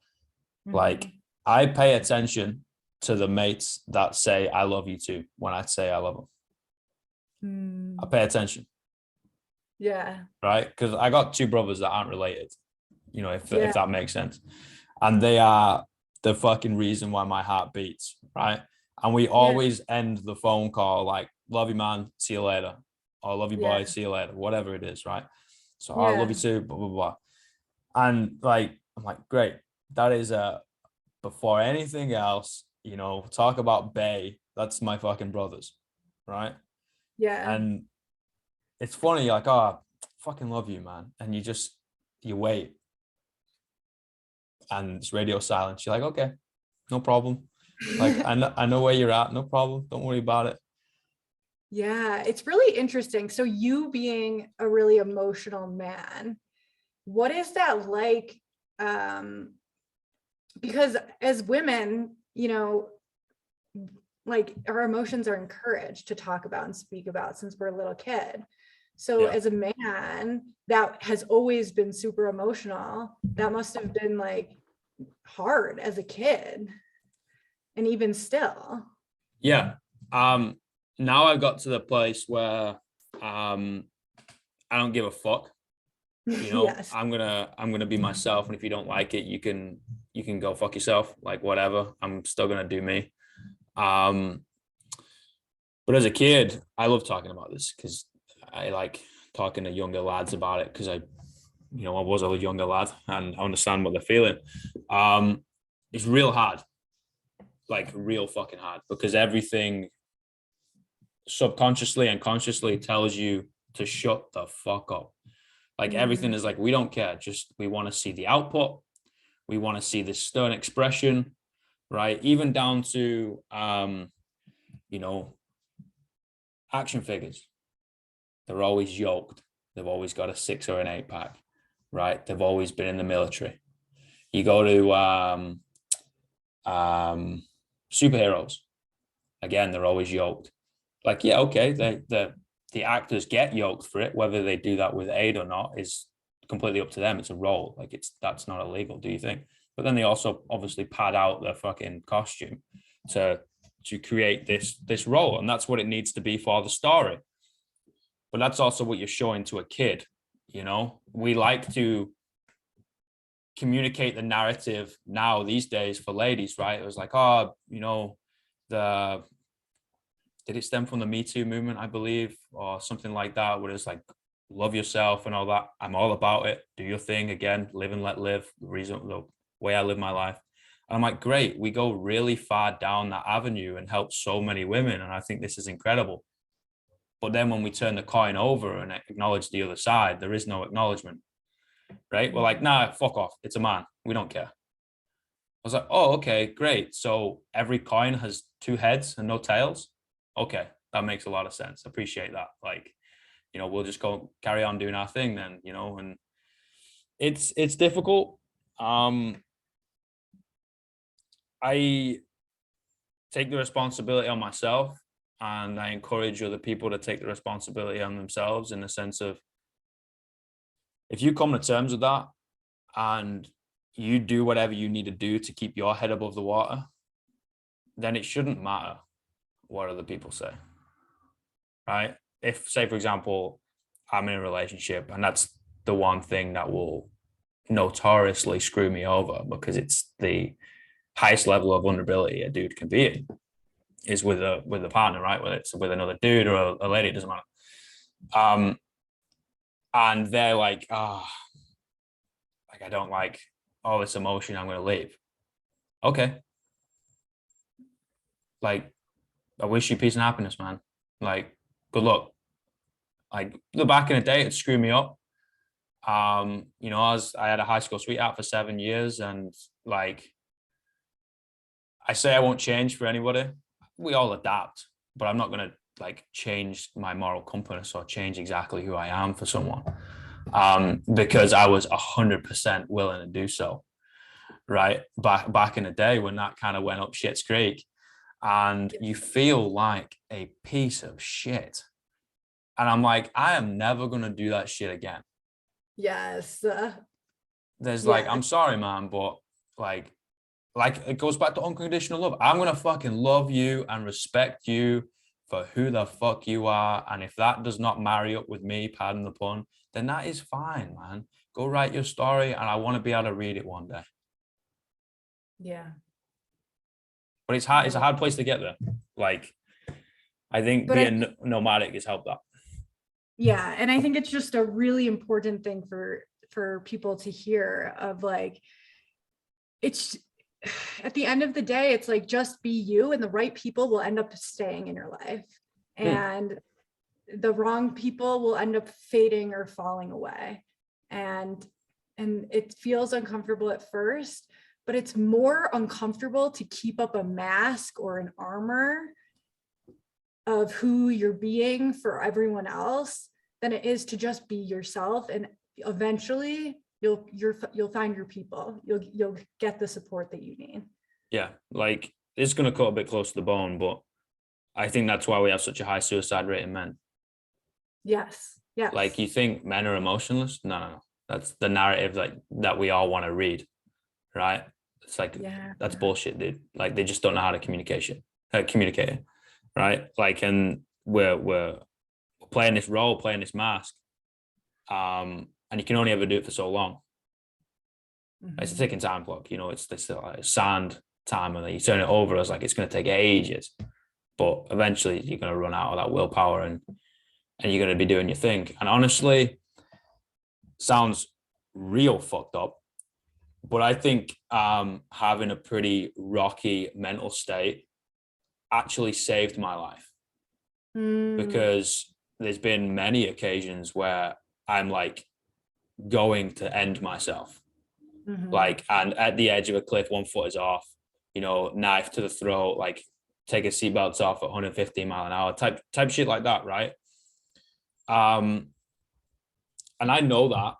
Like Mhm. I pay attention to the mates that say I love you too when I say I love them. I Mm. pay attention, Yeah, right? Because I got two brothers that aren't related, you know, if yeah, that makes sense. And they are the fucking reason why my heart beats, right? And we yeah, always end the phone call like, love you, man, see you later. Or love you, boy, yeah, see you later, whatever it is, right? So I love yeah, you too, blah, blah, blah. And like, I'm like, great. That is before anything else, you know, talk about Bay. That's my fucking brothers, right? yeah, And it's funny, you're like, oh, fucking love you, man. And you wait and it's radio silence. You're like, okay, no problem. Like, I know where you're at. No problem. Don't worry about it. yeah. It's really interesting. So you being a really emotional man, what is that like? Um, because as women, like our emotions are encouraged to talk about and speak about since we're a little kid. So Yeah. as a man that has always been super emotional, that must have been like hard as a kid and even still. Yeah. Um, Now I've got to the place where um I don't give a fuck. You know, Yes. I'm gonna be myself. And if you don't like it, you can go fuck yourself. Like whatever. I'm still gonna do me. Um, but as a kid, I love talking about this because I like talking to younger lads about it because I was a younger lad and I understand what they're feeling. Um, it's real hard, like real fucking hard, because everything subconsciously and consciously tells you to shut the fuck up. Like everything Mm, is like, we don't care. Just we want to see the output. We want to see this stern expression, right? Even down to you know, action figures. They're always yoked. They've always got a 6 or an 8 pack, right? They've always been in the military. You go to um, superheroes, again, they're always yoked. Like, yeah, okay, the actors get yoked for it. Whether they do that with aid or not is completely up to them. It's a role. Like that's not illegal, do you think? But then they also obviously pad out their fucking costume to create this role, and that's what it needs to be for the story. But that's also what you're showing to a kid. You know, we like to communicate the narrative now these days for ladies, right? It was like, oh, the did it stem from the Me Too movement, I believe, or something like that, where it's like, love yourself and all that. I'm all about it. Do your thing again, live and let live. The way I live my life. And I'm like, great, we go really far down that avenue and help so many women. And I think this is incredible. But then when we turn the coin over and acknowledge the other side, there is no acknowledgement, right? We're like, nah, fuck off. It's a man. We don't care. was like, oh, okay, great. So every coin has two heads and no tails. Okay, that makes a lot of sense. Appreciate that. Like, we'll just go carry on doing our thing then, and it's difficult. I take the responsibility on myself, and I encourage other people to take the responsibility on themselves, in the sense of, if you come to terms with that and you do whatever you need to do to keep your head above the water, then it shouldn't matter what other people say, right? If, say, for example, I'm in a relationship and that's the one thing that will notoriously screw me over, because it's the highest level of vulnerability a dude can be in, is with a partner, right? Whether it's with another dude or a lady, it doesn't matter. And they're like, like, I don't like all this emotion, I'm going to leave. Okay. Like, I wish you peace and happiness, man. Like, good luck. Like, the back in the day, it screwed me up. I had a high school sweetheart for 7 years, and like, I say I won't change for anybody. We all adapt, but I'm not going to like change my moral compass or change exactly who I am for someone, because I was 100% willing to do so. Right. Back in the day when that kind of went up shit's creek, and you feel like a piece of shit. And I'm like, I am never going to do that shit again. Yes. There's like, I'm sorry, man, but like it goes back to unconditional love. I'm going to fucking love you and respect you for who the fuck you are. And if that does not marry up with me, pardon the pun, then that is fine, man. Go write your story, and I want to be able to read it one day. Yeah. But it's hard. It's a hard place to get there. Like, I think being nomadic has helped that. Yeah. And I think it's just a really important thing for people to hear, of like, it's at the end of the day, it's like, just be you, and the right people will end up staying in your life, and the wrong people will end up fading or falling away. And it feels uncomfortable at first, but it's more uncomfortable to keep up a mask or an armor of who you're being for everyone else than it is to just be yourself. And eventually you'll find your people. You'll get the support that you need. Yeah, like, it's going to cut a bit close to the bone, but I think that's why we have such a high suicide rate in men. Yes. Yes. Like, you think men are emotionless? No. That's the narrative that we all want to read, right? It's like, that's bullshit, dude. Like, they just don't know how to communicate it, right? Like, and we're playing this role, playing this mask, and you can only ever do it for so long. It's a ticking time clock, it's this sand time, and then you turn it over as like it's going to take ages, but eventually you're going to run out of that willpower, and you're going to be doing your thing. And honestly, sounds real fucked up, but I think having a pretty rocky mental state actually saved my life, because there's been many occasions where I'm like going to end myself, like, and at the edge of a cliff, 1 foot is off, knife to the throat, like take a seatbelts off at 115 mile an hour type shit like that, right? And I know that,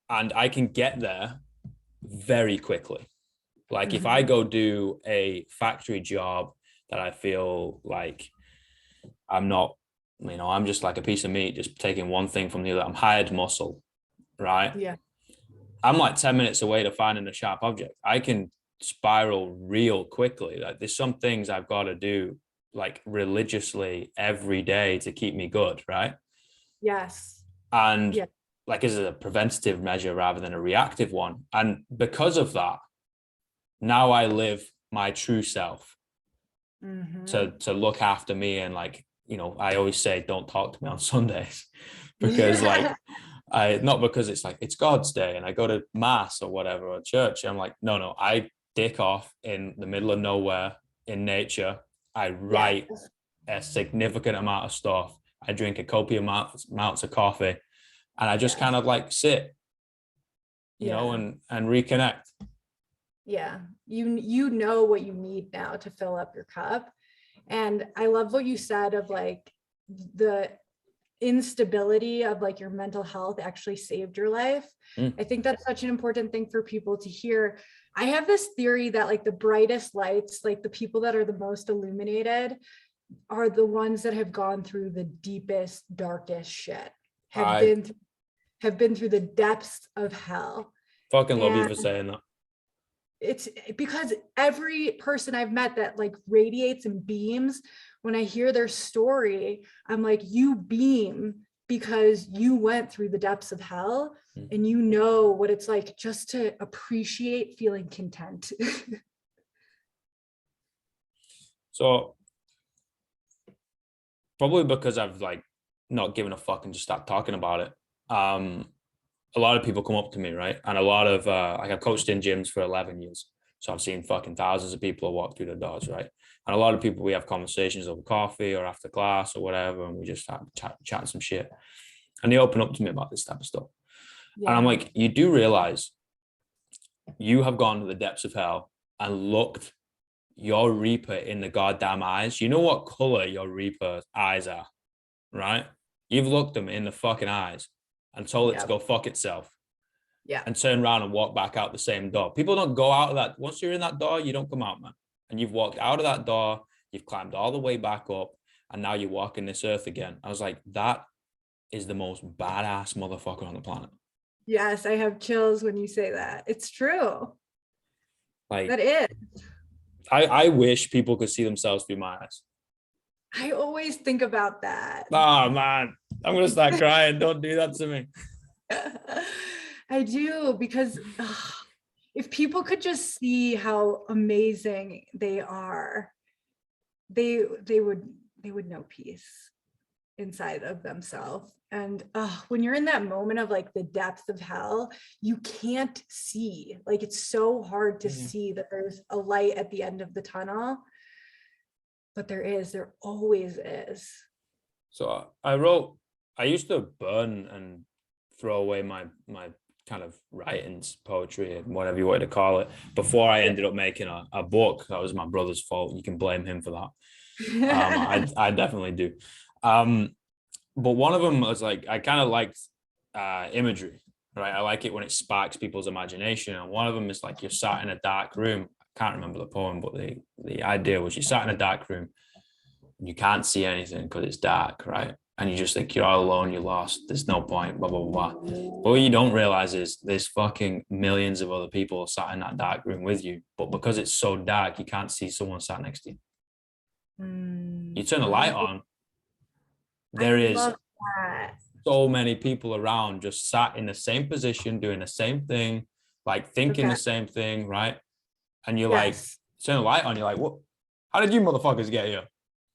and I can get there very quickly. Like, if I go do a factory job that I feel like I'm not, I'm just like a piece of meat, just taking one thing from the other. I'm hired muscle, right? Yeah. I'm like 10 minutes away to finding a sharp object. I can spiral real quickly. Like, there's some things I've got to do like religiously every day to keep me good, right? Yes. And like, as a preventative measure rather than a reactive one. And because of that, now I live my true self to look after me. And like, I always say, don't talk to me on Sundays, because like, not because it's like it's God's day and I go to mass or whatever, or church. I'm like, no, I dick off in the middle of nowhere in nature. I write a significant amount of stuff. I drink a copious amounts of coffee, and I just kind of like sit, and reconnect. Yeah. You know what you need now to fill up your cup. And I love what you said of like the instability of like your mental health actually saved your life. Mm. I think that's such an important thing for people to hear. I have this theory that like the brightest lights, like the people that are the most illuminated, are the ones that have gone through the deepest, darkest shit, have I been have been through the depths of hell. fucking love you And for saying that. it's because every person I've met that like radiates and beams, when I hear their story, I'm like, you beam because you went through the depths of hell and you know what it's like just to appreciate feeling content. So probably because I've like not given a fuck and just stopped talking about it. A lot of people come up to me, right? And a lot of like I've coached in gyms for 11 years. So I've seen fucking thousands of people walk through the doors, right? And a lot of people, we have conversations over coffee or after class or whatever, and we just start chatting some shit. And they open up to me about this type of stuff. Yeah. And I'm like, you do realize you have gone to the depths of hell and looked your Reaper in the goddamn eyes. You know what color your Reaper eyes are, right? You've looked them in the fucking eyes and told it to go fuck itself. Yeah. And turn around and walk back out the same door. People don't go out of that. Once you're in that door, you don't come out, man. And you've walked out of that door, you've climbed all the way back up, and now you're walking this earth again. I was like, that is the most badass motherfucker on the planet. Yes, I have chills when you say that. It's true. Like that is. I wish people could see themselves through my eyes. I always think about that. Oh man, I'm gonna start crying. Don't do that to me. I do, because if people could just see how amazing they are, they would know peace inside of themselves. And when you're in that moment of like the depth of hell, you can't see. Like it's so hard to see that there's a light at the end of the tunnel. But there always is. So I used to burn and throw away my kind of writings, poetry, and whatever you want to call it, before I ended up making a book. That was my brother's fault. You can blame him for that. I definitely do. But one of them was like, I kind of liked imagery, right? I like it when it sparks people's imagination. And one of them is like, you're sat in a dark room. I can't remember the poem, but the idea was you sat in a dark room and you can't see anything because it's dark, right? And you just think you're all alone, you're lost, there's no point, blah, blah, blah, blah. But what you don't realize is there's fucking millions of other people sat in that dark room with you. But because it's so dark, you can't see someone sat next to you. You turn a light on, there is so many people around just sat in the same position, doing the same thing, like thinking the same thing, right? And you're like, turn a light on, you're like, what? How did you motherfuckers get here?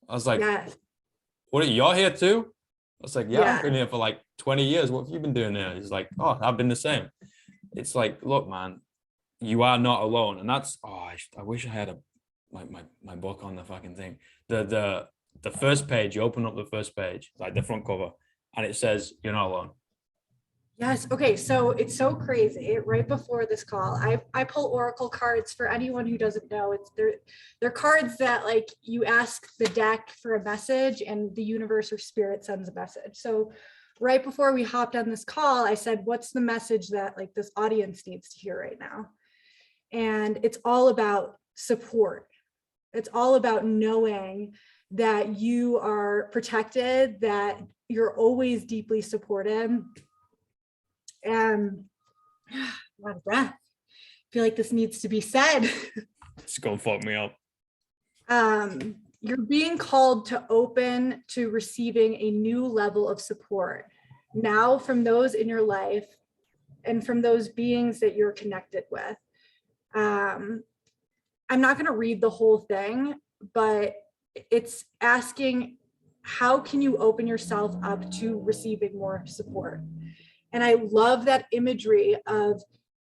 I was like, what, you're here too? I was like, yeah, I've been here for like 20 years. What have you been doing here? He's like, oh, I've been the same. It's like, look, man, you are not alone. And that's, I wish I had my book on the fucking thing. The first page, you open up the first page, like the front cover, and it says, you're not alone. Yes. Okay. So it's so crazy. Right before this call, I pull oracle cards. For anyone who doesn't know, they're cards that like you ask the deck for a message and the universe or spirit sends a message. So right before we hopped on this call, I said, what's the message that like this audience needs to hear right now? And it's all about support. It's all about knowing that you are protected, that you're always deeply supported. And a lot of breath. I feel like this needs to be said. It's gonna fuck me up. You're being called to open to receiving a new level of support now from those in your life and from those beings that you're connected with. I'm not going to read the whole thing, but it's asking, how can you open yourself up to receiving more support? And I love that imagery of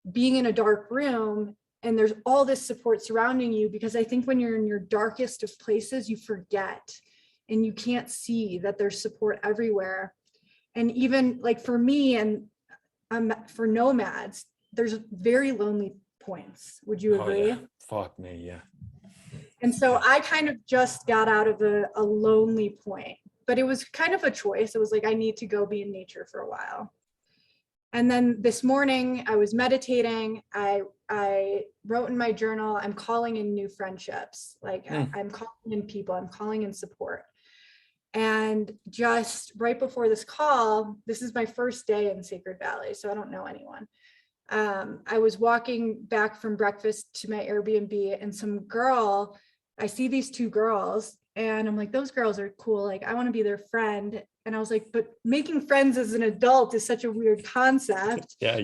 being in a dark room and there's all this support surrounding you, because I think when you're in your darkest of places, you forget and you can't see that there's support everywhere. And even like for me and for nomads, there's very lonely points. Would you Oh agree? yeah. Fuck me, yeah. And so I kind of just got out of a lonely point, but it was kind of a choice. It was like, I need to go be in nature for a while. And then this morning I was meditating. I wrote in my journal, I'm calling in new friendships. Like I'm calling in people, I'm calling in support. And just right before this call, this is my first day in Sacred Valley, so I don't know anyone. I was walking back from breakfast to my Airbnb, and I see these two girls, and I'm like, those girls are cool. Like, I want to be their friend. And I was like, but making friends as an adult is such a weird concept. Yeah.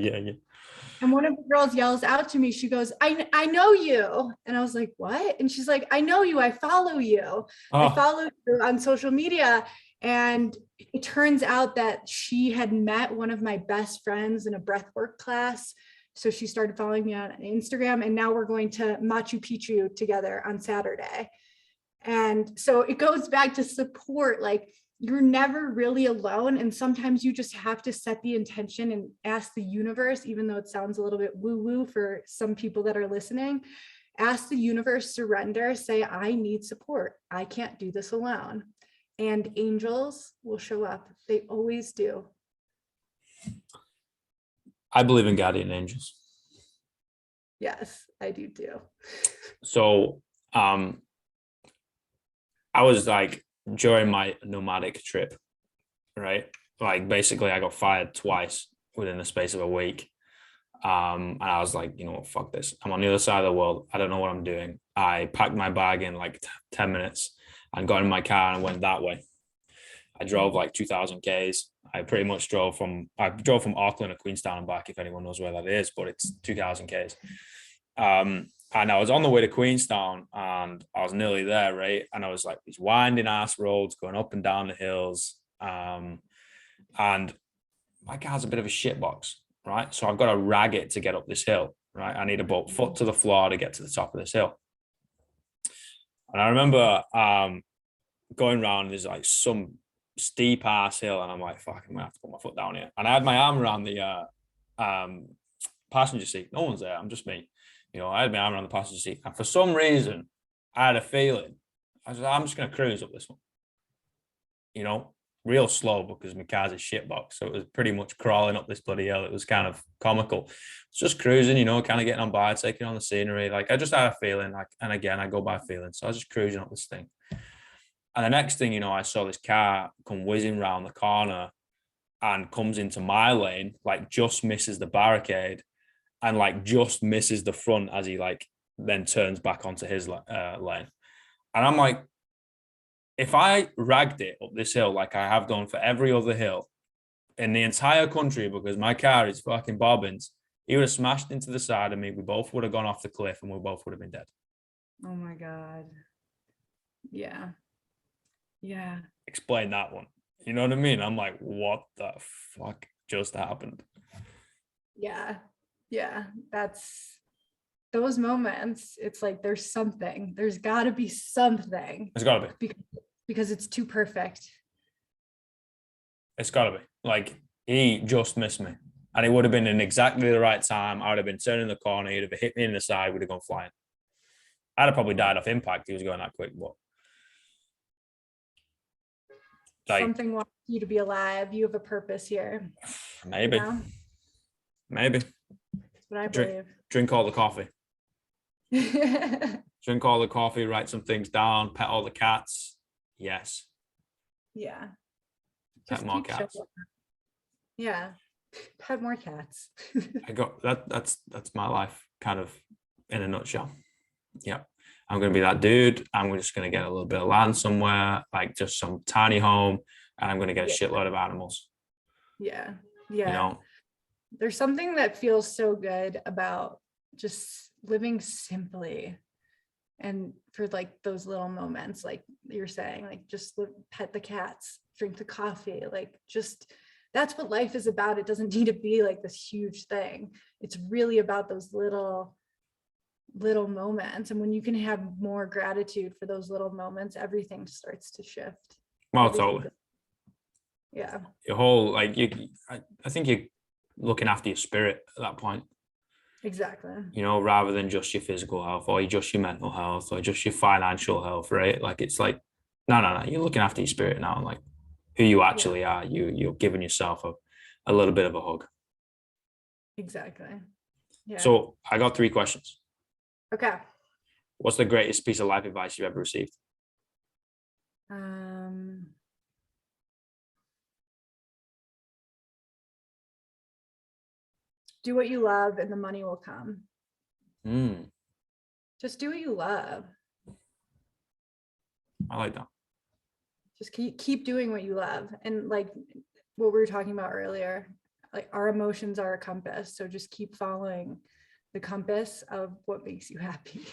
And one of the girls yells out to me, she goes, I know you. And I was like, what? And she's like, I know you, I follow you. I follow you on social media. And it turns out that she had met one of my best friends in a breathwork class. So she started following me on Instagram, and now we're going to Machu Picchu together on Saturday. And so it goes back to support. Like, you're never really alone. And sometimes you just have to set the intention and ask the universe, even though it sounds a little bit woo-woo for some people that are listening, ask the universe, surrender, say, I need support. I can't do this alone. And angels will show up. They always do. I believe in guardian angels. Yes, I do too. So I was like, during my nomadic trip, right? Like, basically I got fired twice within the space of a week. And I was like, you know what, fuck this. I'm on the other side of the world. I don't know what I'm doing. I packed my bag in like 10 minutes and got in my car and went that way. I drove like 2,000 Ks. I drove from Auckland to Queenstown and back, if anyone knows where that is, but it's 2,000 Ks. And I was on the way to Queenstown, and I was nearly there, right? And I was like, these winding ass roads going up and down the hills. And my car's a bit of a shitbox, right? So I've got to rag it to get up this hill, right? I need about foot to the floor to get to the top of this hill. And I remember going around, there's like some steep ass hill, and I'm like, fuck, I'm gonna have to put my foot down here. And I had my arm around the passenger seat. No one's there. I'm just me. You know, I had my arm around the passenger seat, and for some reason, I had a feeling. I was like, I'm just going to cruise up this one. You know, real slow, because my car's a shitbox. So it was pretty much crawling up this bloody hill. It was kind of comical. It's just cruising, you know, kind of getting on by, taking on the scenery. Like, I just had a feeling, like, and again, I go by feeling. So I was just cruising up this thing. And the next thing, you know, I saw this car come whizzing around the corner and comes into my lane, like just misses the barricade, and like just misses the front as he like then turns back onto his lane. And I'm like, if I ragged it up this hill like I have done for every other hill in the entire country, because my car is fucking bobbins, he would have smashed into the side of me. We both would have gone off the cliff, and we both would have been dead. Oh my God. Yeah. Yeah. Explain that one. You know what I mean? I'm like, what the fuck just happened? Yeah. Yeah. That's those moments. It's like, there's got to be something. It's got to be. Because it's too perfect. It's got to be. Like, he just missed me. And it would have been in exactly the right time. I would have been turning the corner. He'd have hit me in the side. Would have gone flying. I'd have probably died off impact. He was going that quick. But like, something wants you to be alive. You have a purpose here. Maybe. You know? Maybe. That's what I believe. Drink all the coffee. Drink all the coffee, write some things down, pet all the cats. Yes. Yeah. Pet more cats. Yeah. Pet more cats. I got that. That's my life, kind of in a nutshell. Yeah. I'm going to be that dude. I'm just going to get a little bit of land somewhere, like just some tiny home, and I'm going to get a shitload of animals. Yeah. Yeah. You know? There's something that feels so good about just living simply, and for like those little moments, like you're saying, like just pet the cats, drink the coffee, like just that's what life is about. It doesn't need to be like this huge thing. It's really about those little moments. And when you can have more gratitude for those little moments, everything starts to shift. Well, totally. Yeah. Your whole, like, I think you're looking after your spirit at that point. Exactly. you know, rather than just your physical health or just your mental health or just your financial health, right? Like it's like, no, you're looking after your spirit now, and like who you actually are. You're giving yourself a little bit of a hug. Exactly. Yeah. So I got 3 questions. Okay. What's the greatest piece of life advice you've ever received? Do what you love and the money will come. Mm, Just do what you love. I like that. Just keep doing what you love. And like what we were talking about earlier, like our emotions are a compass. So just keep following the compass of what makes you happy.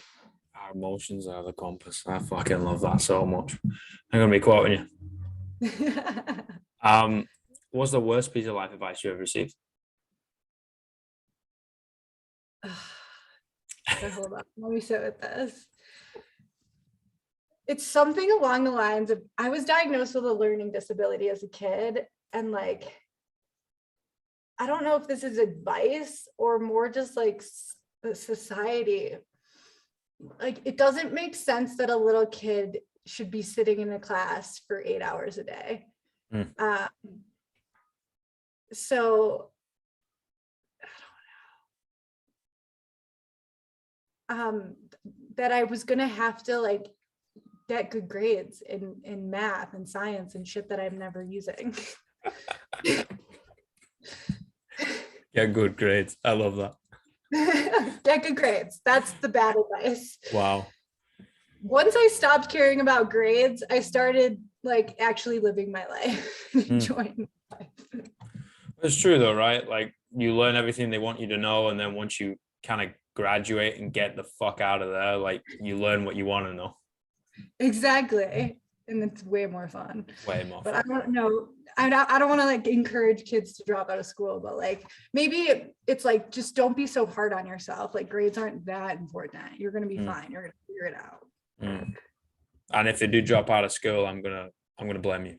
Our emotions are the compass. I fucking love that so much. I'm gonna be quoting you. What's the worst piece of life advice you ever received? Okay, hold on. Let me sit with this. It's something along the lines of, I was diagnosed with a learning disability as a kid, and like, I don't know if this is advice or more just like the society. Like, it doesn't make sense that a little kid should be sitting in a class for 8 hours a day. So that I was gonna have to like get good grades in math and science and shit that I'm never using. Get good grades. I love that. Get good grades. That's the bad advice. Wow. Once I stopped caring about grades, I started like actually living my life, enjoying my life. It's true though, right? Like you learn everything they want you to know, and then once you kind of graduate and get the fuck out of there, like you learn what you want to know. Exactly. And it's way more fun. Way more but fun. I don't know. I don't want to like encourage kids to drop out of school, but like maybe it's like just don't be so hard on yourself. Like grades aren't that important. You're gonna be fine. You're gonna figure it out. And if they do drop out of school, I'm gonna blame you.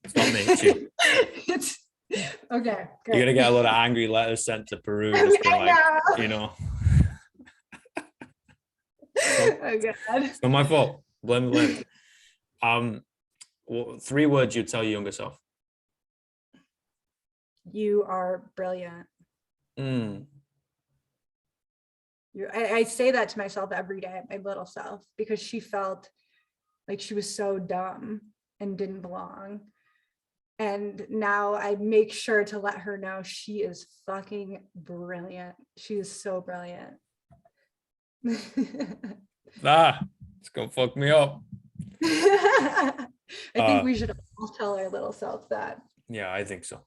It's not me, it's you. It's okay. Great. You're gonna get a lot of angry letters sent to Peru, just being like, you know. Oh God. It's not my fault. Blame it. Well, 3 words you'd tell your younger self. You are brilliant. I say that to myself every day, my little self, because she felt like she was so dumb and didn't belong. And now I make sure to let her know she is fucking brilliant. She is so brilliant. It's gonna fuck me up. I think we should all tell our little self that. Yeah, I think so.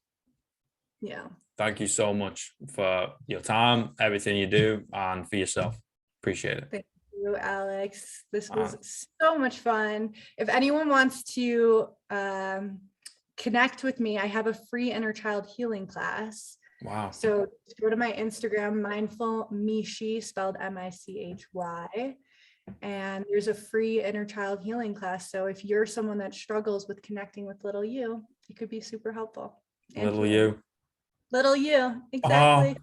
Yeah. Thank you so much for your time, everything you do, and for yourself. Appreciate it. Thank you, Alex. This was so much fun. If anyone wants to connect with me, I have a free inner child healing class. Wow. So go to my Instagram, mindful Michy, spelled Michy, and there's a free inner child healing class. So if you're someone that struggles with connecting with little you, it could be super helpful. Little you. Little you, exactly.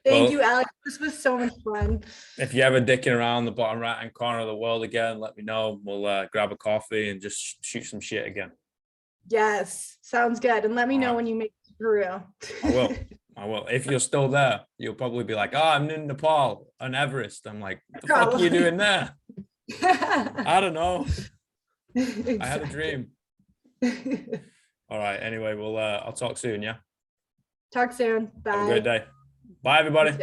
Thank you, Alex. This was so much fun. If you're ever dicking around the bottom right-hand corner of the world again, let me know. We'll grab a coffee and just shoot some shit again. Yes, sounds good. And let me know when you make it to Peru. I will. If you're still there, you'll probably be like, oh, I'm in Nepal on Everest. I'm like, what the fuck are you doing there? I don't know. Exactly. I had a dream. All right. Anyway, I'll talk soon. Yeah. Talk soon. Bye. Have a great day. Bye, everybody.